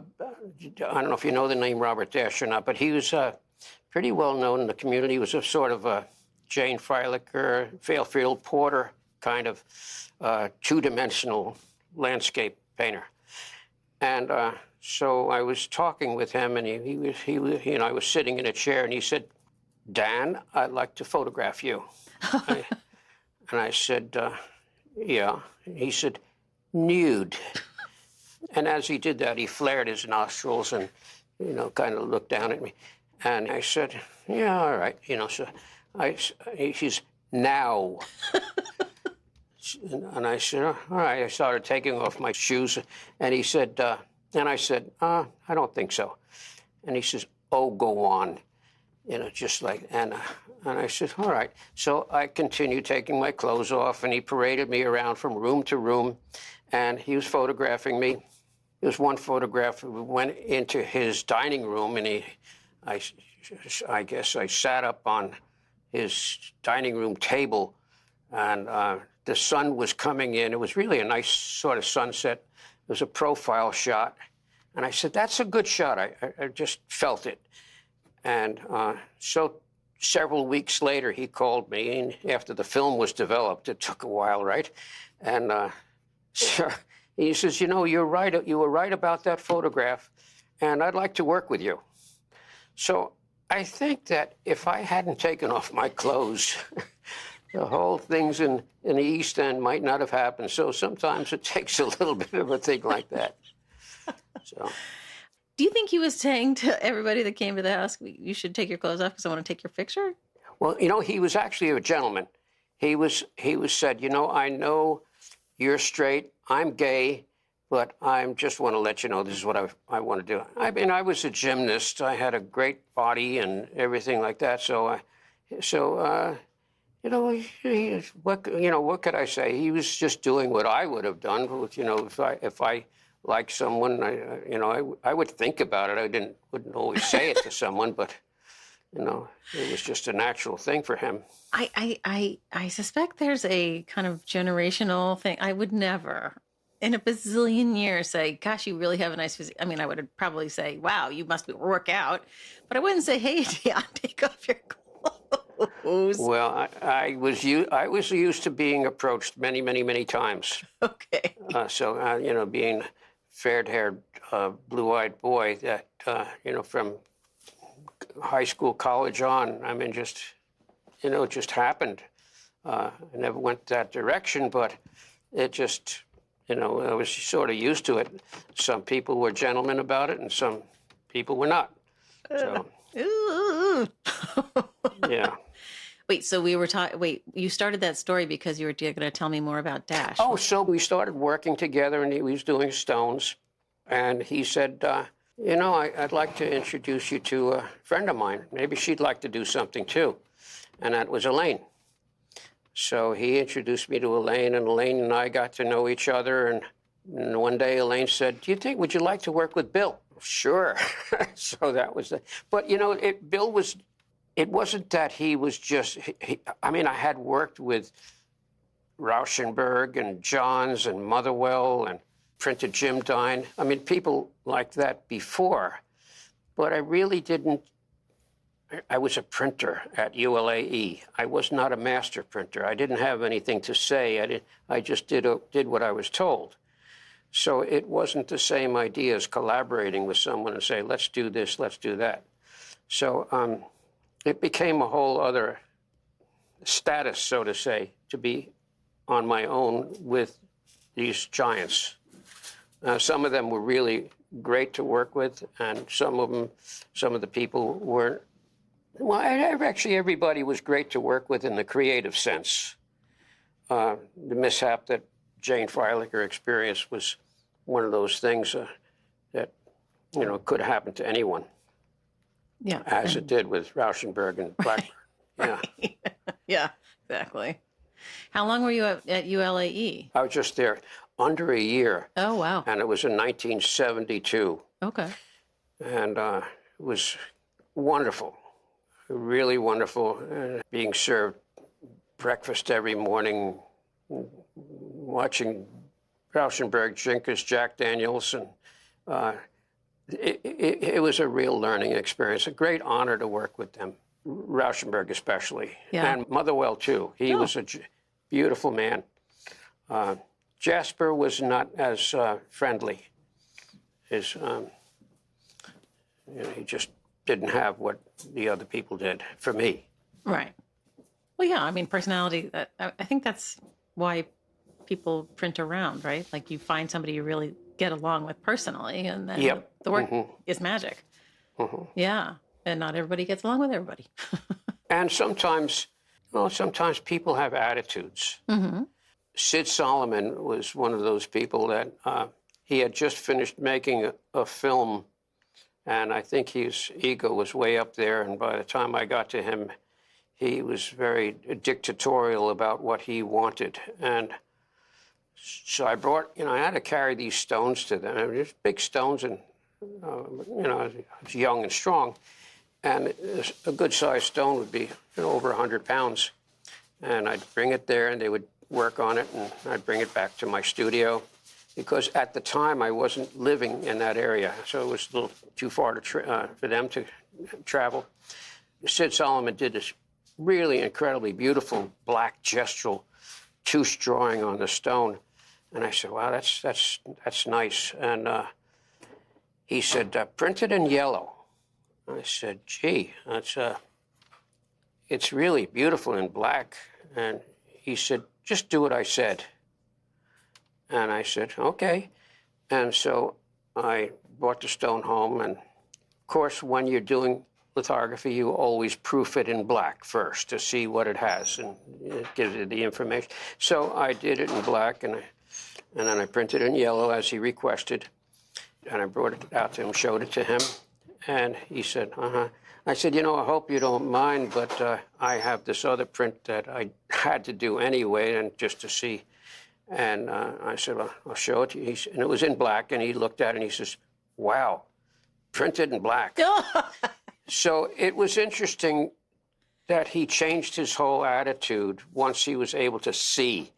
don't know if you know the name Robert Dash or not, but he was pretty well known in the community. He was a sort of a Jane Freilicher, Fairfield Porter kind of two-dimensional landscape painter. And so I was talking with him, and I was sitting in a chair, and he said, Dan, I'd like to photograph you. And I said, yeah. He said, nude. And as he did that, he flared his nostrils and, kind of looked down at me. And I said, yeah, all right. So he's now. And I said, all right. I started taking off my shoes. And he said, and I said, I don't think so. And he says, oh, go on. Just like, and I said, all right. So I continued taking my clothes off, and he paraded me around from room to room, and he was photographing me. There was one photograph. We went into his dining room, and I guess I sat up on his dining room table, and the sun was coming in. It was really a nice sort of sunset. It was a profile shot, And I said, that's a good shot. I just felt it. And so several weeks later, he called me, and after the film was developed, it took a while, right? And so he says, you know, you're right. You were right about that photograph, and I'd like to work with you. So I think that if I hadn't taken off my clothes, the whole things in the East End might not have happened. So sometimes it takes a little bit of a thing like that. So. Do you think he was saying to everybody that came to the house, you should take your clothes off because I want to take your picture? Well, you know, he was actually a gentleman. He said, you know, I know you're straight, I'm gay, but I just want to let you know this is what I want to do. I mean, I was a gymnast. I had a great body and everything like that. So you know, what could I say? He was just doing what I would have done. You know, if I liked someone, I would think about it. I wouldn't always say it to someone, but you know, it was just a natural thing for him. I suspect there's a kind of generational thing. I would never, in a bazillion years, say, "Gosh, you really have a nice physique." I mean, I would probably say, "Wow, you must work out," but I wouldn't say, "Hey, Dion, take off your clothes." Well, I was used to being approached many times. Okay. You know, being fair-haired, blue-eyed boy that you know, from high school, college on. I mean, just, you know, it just happened. I never went that direction, but it just, you know, I was sort of used to it. Some people were gentlemen about it, and some people were not. So, yeah. Wait, so we were talking. Wait, you started that story because you were going to tell me more about Dash. Oh, so we started working together, and he was doing stones, and he said, you know, I'd like to introduce you to a friend of mine. Maybe she'd like to do something too. And that was Elaine. So he introduced me to Elaine, and Elaine and I got to know each other. And one day Elaine said, would you like to work with Bill? Sure. So that was it. But, you know, it wasn't that he was just, I mean, I had worked with Rauschenberg and Johns and Motherwell and printed Jim Dine. I mean, people like that before, but I really didn't. I was a printer at ULAE. I was not a master printer. I didn't have anything to say. I just did what I was told. So it wasn't the same idea as collaborating with someone and say, let's do this, let's do that. So it became a whole other status, so to say, to be on my own with these giants. Some of them were really great to work with, and some of the people weren't. Well, actually, everybody was great to work with in the creative sense. The mishap that Jane Freilicher experienced was one of those things that, you know, could happen to anyone. Yeah. As it did with Rauschenberg and Blackburn. Yeah. Yeah, exactly. How long were you at ULAE? I was just there under a year. Oh, wow. And it was in 1972. Okay. And it was wonderful, really wonderful, being served breakfast every morning, watching Rauschenberg drink his Jack Daniels. And it was a real learning experience, a great honor to work with them, Rauschenberg especially, and Motherwell too. He was a beautiful man. Jasper was not as friendly. His, you know, he just didn't have what the other people did for me. Right. Well, yeah. I mean, personality. I think that's why people print around, right? Like you find somebody you really get along with personally, and then the work is magic. Yeah, and not everybody gets along with everybody. And sometimes people have attitudes. Sid Solomon was one of those people that he had just finished making a film, and I think his ego was way up there. And by the time I got to him, he was very dictatorial about what he wanted. And so I brought, you know, I had to carry these stones to them. I mean, just big stones, and you know, I was young and strong, and a good-sized stone would be, you know, over 100 pounds. And I'd bring it there, and they would work on it, and I'd bring it back to my studio, because at the time I wasn't living in that area, so it was a little too far to for them to travel. Sid Solomon did this really incredibly beautiful black gestural touche drawing on the stone, and I said, "Wow, that's nice." And he said, "Print it in yellow." I said, "Gee, it's really beautiful in black." And he said, "Just do what I said." And I said, "Okay." And so I brought the stone home. And of course, when you're doing lithography, you always proof it in black first to see what it has, and it gives you the information. So I did it in black, and then I printed it in yellow as he requested. And I brought it out to him, showed it to him. And he said, "Uh-huh." I said, "You know, I hope you don't mind, but I have this other print that I had to do anyway, and just to see." And I said, "Well, I'll show it to you." And it was in black, and he looked at it, and he says, "Wow, printed in black." So it was interesting that he changed his whole attitude once he was able to see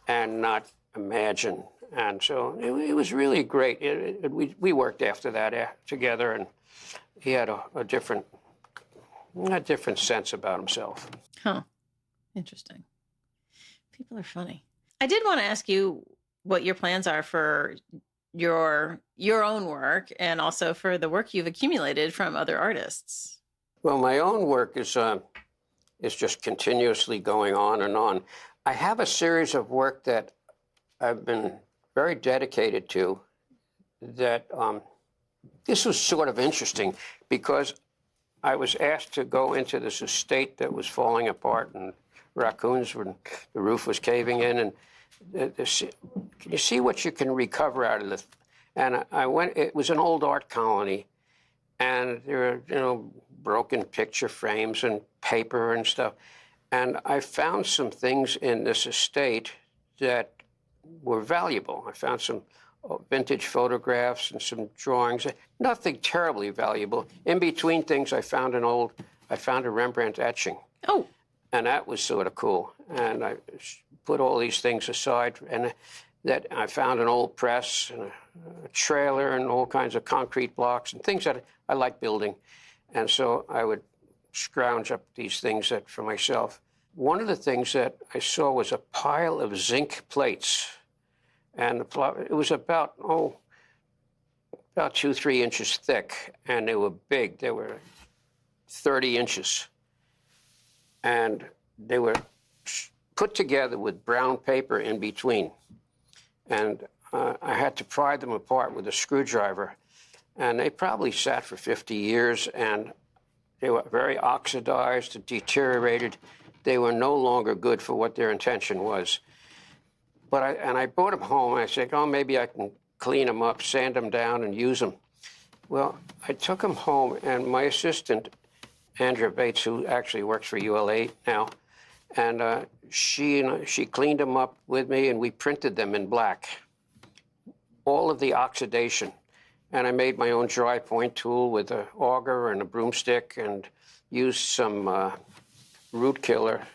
and not imagine. And so it was really great. We worked after that together, and he had a different sense about himself. Huh. Interesting. People are funny. I did want to ask you what your plans are for your own work, and also for the work you've accumulated from other artists. Well, my own work is just continuously going on and on. I have a series of work that I've been very dedicated to. That this was sort of interesting because I was asked to go into this estate that was falling apart, and raccoons when the roof was caving in, and can you see what you can recover out of this? And I went. It was an old art colony, and there were broken picture frames and paper and stuff. And I found some things in this estate that were valuable. I found some vintage photographs and some drawings. Nothing terribly valuable. In between things, I found a Rembrandt etching. Oh. And that was sort of cool. And I put all these things aside, and that I found an old press and a trailer and all kinds of concrete blocks and things that I like building. And so I would scrounge up these things for myself. One of the things that I saw was a pile of zinc plates. And it was about 2-3 inches thick, and they were big. They were 30 inches. And they were put together with brown paper in between. And I had to pry them apart with a screwdriver. And they probably sat for 50 years, and they were very oxidized and deteriorated. They were no longer good for what their intention was. But I brought them home, and I said, "Oh, maybe I can clean them up, sand them down, and use them." Well, I took them home, and my assistant, Andrea Bates, who actually works for ULA now, and she cleaned them up with me, and we printed them in black, all of the oxidation. And I made my own dry point tool with an auger and a broomstick, and used some root killer,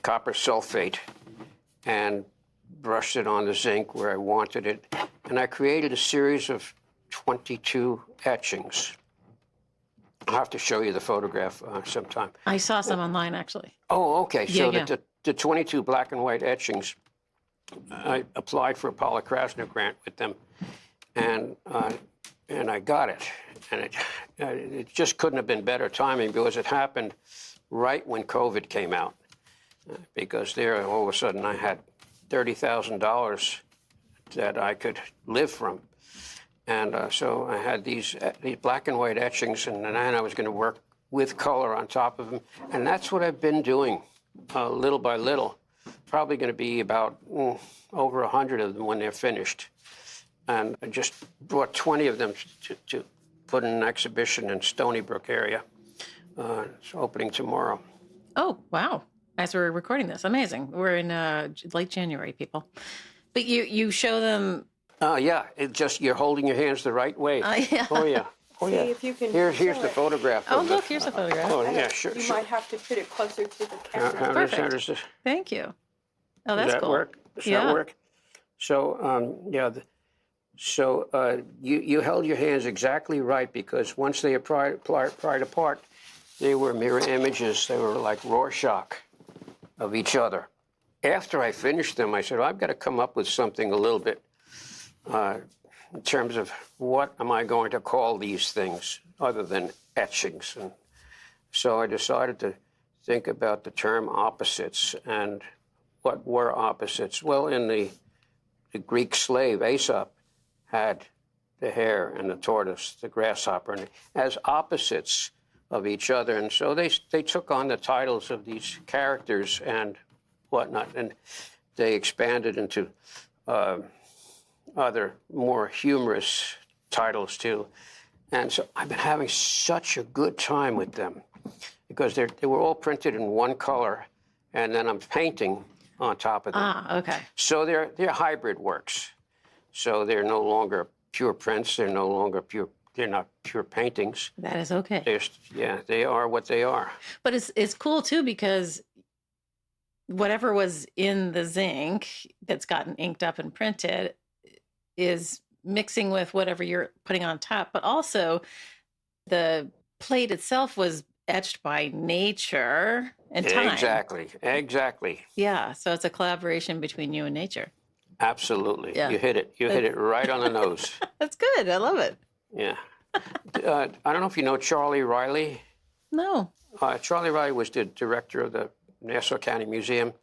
copper sulfate, and brushed it on the zinc where I wanted it. And I created a series of 22 etchings. I'll have to show you the photograph sometime. I saw some online, actually. Oh, okay. So Yeah. The 22 black and white etchings, I applied for a Paula Krasner grant with them, and I got it. And it just couldn't have been better timing, because it happened right when COVID came out. Because there, all of a sudden, I had $30,000 that I could live from. And so I had these black and white etchings, and then I was going to work with color on top of them. And that's what I've been doing, little by little. Probably going to be about over 100 of them when they're finished. And I just brought 20 of them to put in an exhibition in Stony Brook area. It's opening tomorrow. Oh, wow. As we're recording this. Amazing. We're in late January, people. But you show them... Yeah, you're holding your hands the right way. Yeah. Oh, yeah. Oh, yeah. See if you can Here's show the it. photograph. Oh, look, here's a photograph. Oh, yeah, sure. You might have to put it closer to the camera. How Perfect. does this? Thank you. Oh, that's Does that cool. work? Does Yeah. that work? So, yeah, you held your hands exactly right, because once they are pried apart, they were mirror images. They were like Rorschach of each other. After I finished them, I said, well, I've got to come up with something a little bit in terms of what am I going to call these things other than etchings. And so I decided to think about the term opposites. And what were opposites? Well, in the Greek slave, Aesop, had the hare and the tortoise, the grasshopper, and as opposites of each other. And so they took on the titles of these characters and whatnot, and they expanded into other more humorous titles too. And so I've been having such a good time with them, because they were all printed in one color, and then I'm painting on top of them. Ah, okay. So they're hybrid works. So they're no longer pure prints. They're no longer pure. They're not pure paintings. That is okay. They are what they are. But it's cool too, because whatever was in the zinc that's gotten inked up and printed is mixing with whatever you're putting on top. But also the plate itself was etched by nature and time. Exactly. Yeah. So it's a collaboration between you and nature. Absolutely. Yeah. You hit it. You hit it right on the nose. That's good. I love it. Yeah. I don't know if you know Charlie Riley. No. Charlie Riley was the director of the Nassau County Museum.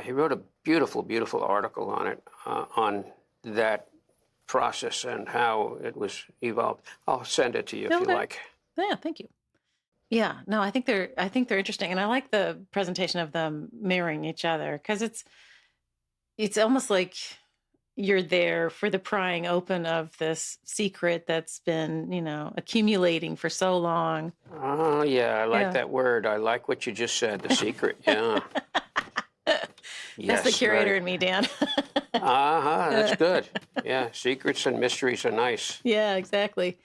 He wrote a beautiful, beautiful article on it, on that process and how it was evolved. I'll send it to you if you like. Yeah, thank you. Yeah, no, I think they're interesting, and I like the presentation of them mirroring each other, because it's almost like you're there for the prying open of this secret that's been, accumulating for so long. Oh, yeah, I like that word. I like what you just said, the secret. Yeah. That's the curator in me, Dan. That's good. Yeah, secrets and mysteries are nice. Yeah, exactly.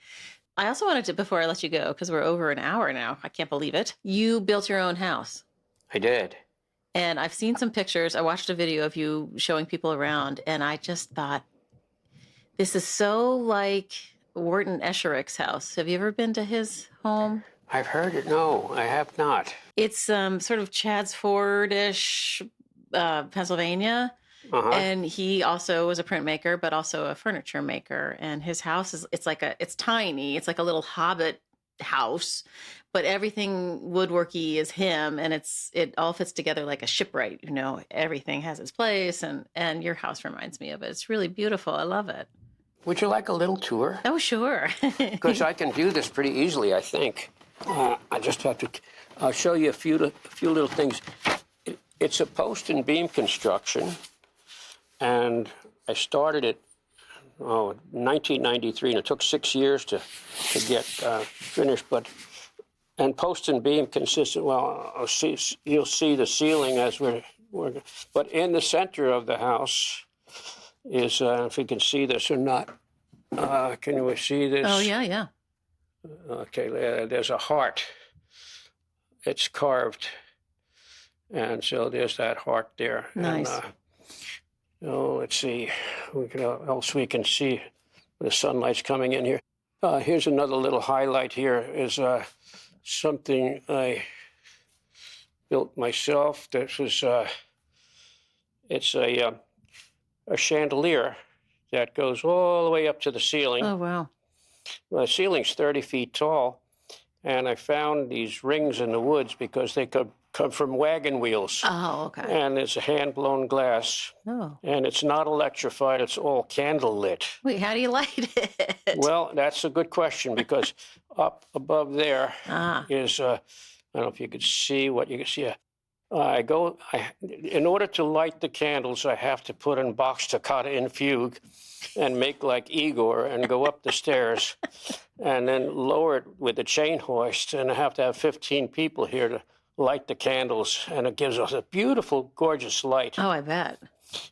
I also wanted to, before I let you go, because we're over an hour now, I can't believe it. You built your own house. I did. And I've seen some pictures. I watched a video of you showing people around, and I just thought, this is so like Wharton Esherick's house. Have you ever been to his home? I've heard it. No, I have not. It's sort of Chadds Ford-ish, Pennsylvania. Uh-huh. And he also was a printmaker, but also a furniture maker. And his house it's tiny. It's like a little hobbit house, but everything woodworky is him, and it all fits together like a shipwright. Everything has its place, and your house reminds me of it. It's really beautiful. I love it. Would you like a little tour? Oh, sure. Because I can do this pretty easily, I think. I just have to. I'll show you a few little things. It's a post and beam construction. And I started it, 1993, and it took 6 years to get finished. And post and beam consistent. Well, you'll see the ceiling as we're. But in the center of the house is, if you can see this or not. Can you see this? Oh yeah. Okay, there's a heart. It's carved, and so there's that heart there. Nice. And, let's see. Else we can see the sunlight's coming in here. Here's another little highlight. Here is something I built myself. This is it's a chandelier that goes all the way up to the ceiling. Oh wow! The ceiling's 30 feet tall, and I found these rings in the woods because they could come from wagon wheels. Oh, okay. And it's a hand-blown glass. Oh. And it's not electrified. It's all candle lit. Wait, how do you light it? Well, that's a good question, because up above there is, I don't know if you could see what you can see. In order to light the candles, I have to put in box toccata in fugue and make like Igor and go up the stairs and then lower it with a chain hoist. And I have to have 15 people here to light the candles, and it gives us a beautiful, gorgeous light. Oh, I bet.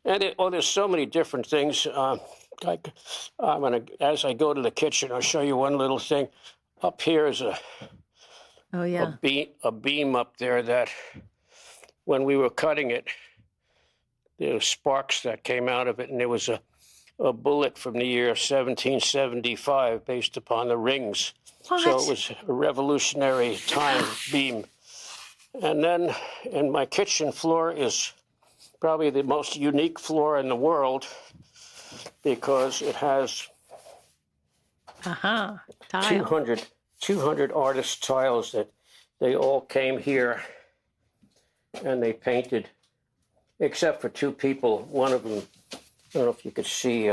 And there's so many different things. As I go to the kitchen, I'll show you one little thing. Up here is a beam up there that, when we were cutting it, there were sparks that came out of it, and there was a bullet from the year 1775 based upon the rings. What? So it was a revolutionary time beam. And then, and my kitchen floor is probably the most unique floor in the world because it has tile. 200 artist tiles that they all came here and they painted, except for two people. One of them, I don't know if you could see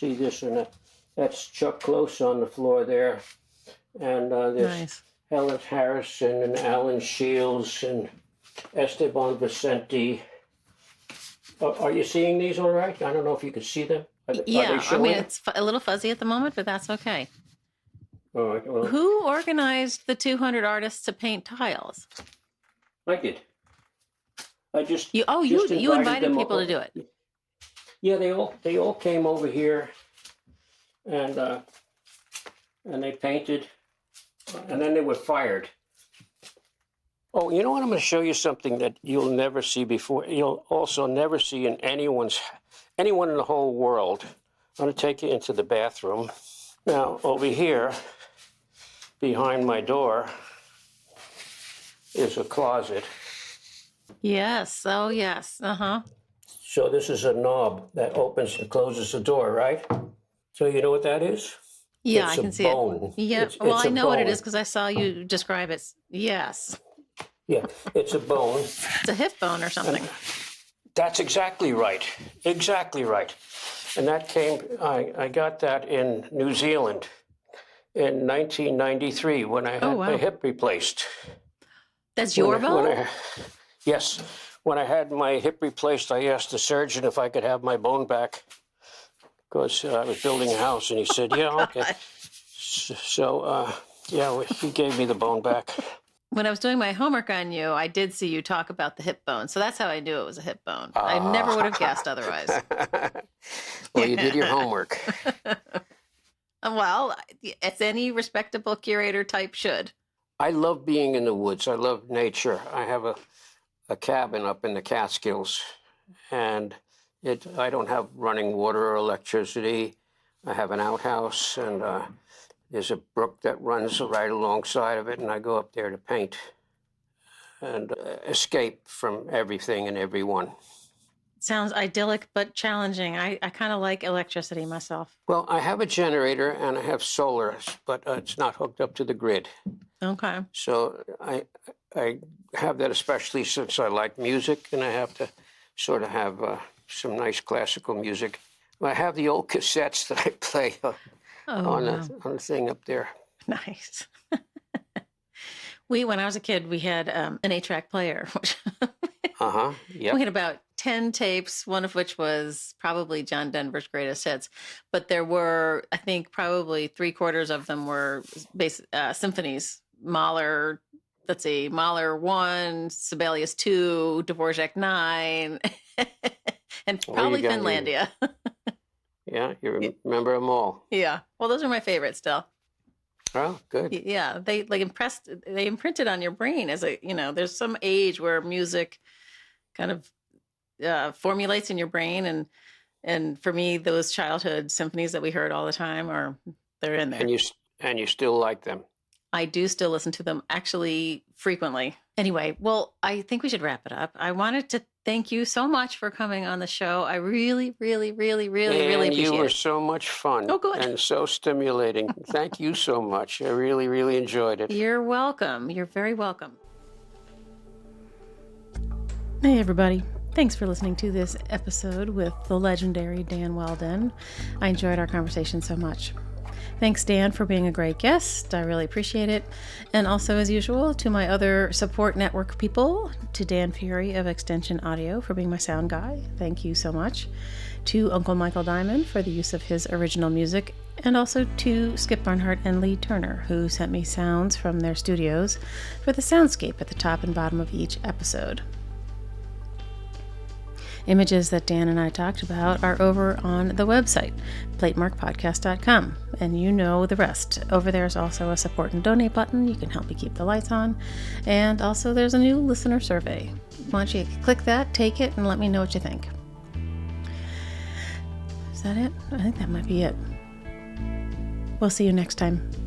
this or not. That's Chuck Close on the floor there. And there's Nice. Helen Harrison and Alan Shields and Esteban Vicente. Are you seeing these all right? I don't know if you can see them. Are Yeah, they I showing? mean, it's a little fuzzy at the moment, but that's okay. All right, well, Who organized the 200 artists to paint tiles? I did. I just You invited people to do it. Yeah, they all came over here, and they painted, and then they were fired. Oh, you know what? I'm going to show you something that you'll never see before. You'll also never see in anyone in the whole world. I'm going to take you into the bathroom. Now, over here, behind my door, is a closet. Yes. Oh, yes. Uh-huh. So this is a knob that opens and closes the door, right? So you know what that is? Yeah, It's I can a see bone. it. Yeah. It's I a know what it bone. is because I saw you describe it. Yes. Yeah, it's a bone. It's a hip bone or something. That's exactly right. Exactly right. And that came, I got that in New Zealand in 1993 when I had my hip replaced. That's your bone? Yes. When I had my hip replaced, I asked the surgeon if I could have my bone back because I was building a house, and he said, yeah, okay. So, he gave me the bone back. When I was doing my homework on you, I did see you talk about the hip bone. So that's how I knew it was a hip bone. I never would have guessed otherwise. Well, you did your homework. Well, as any respectable curator type should. I love being in the woods. I love nature. I have a cabin up in the Catskills, and I don't have running water or electricity. I have an outhouse, and there's a brook that runs right alongside of it, and I go up there to paint and escape from everything and everyone. Sounds idyllic, but challenging. I kind of like electricity myself. Well, I have a generator and I have solar, but it's not hooked up to the grid. Okay. So I have that especially since I like music, and I have to sort of have some nice classical music. I have the old cassettes that I play on the thing up there. Nice. When I was a kid, we had an 8-track player. Yep. We had about 10 tapes, one of which was probably John Denver's greatest hits. But there were, I think, probably 3/4 of them were symphonies. Mahler 1, Sibelius 2, Dvorak 9, and probably Finlandia. Yeah, you remember them all. Yeah. Well, those are my favorites still. Oh, good. Yeah, they imprinted on your brain as there's some age where music kind of formulates in your brain, and for me, those childhood symphonies that we heard all the time they're in there. And you still like them. I do still listen to them, actually, frequently. Anyway, well, I think we should wrap it up. I wanted to thank you so much for coming on the show. I really, really, really, really, really appreciate it. You were so much fun. Oh, good. And so stimulating. Thank you so much. I really, really enjoyed it. You're welcome. You're very welcome. Hey, everybody. Thanks for listening to this episode with the legendary Dan Welden. I enjoyed our conversation so much. Thanks, Dan, for being a great guest. I really appreciate it. And also, as usual, to my other support network people, to Dan Fury of Extension Audio for being my sound guy. Thank you so much. To Uncle Michael Diamond for the use of his original music. And also to Skip Barnhart and Lee Turner, who sent me sounds from their studios for the soundscape at the top and bottom of each episode. images that Dan and I talked about are over on the website, platemarkpodcast.com, and you know the rest. Over there is also a support and donate button. You can help me keep the lights on. And also there's a new listener survey. Why don't you click that, take it, and let me know what you think. Is that it? I think that might be it. We'll see you next time.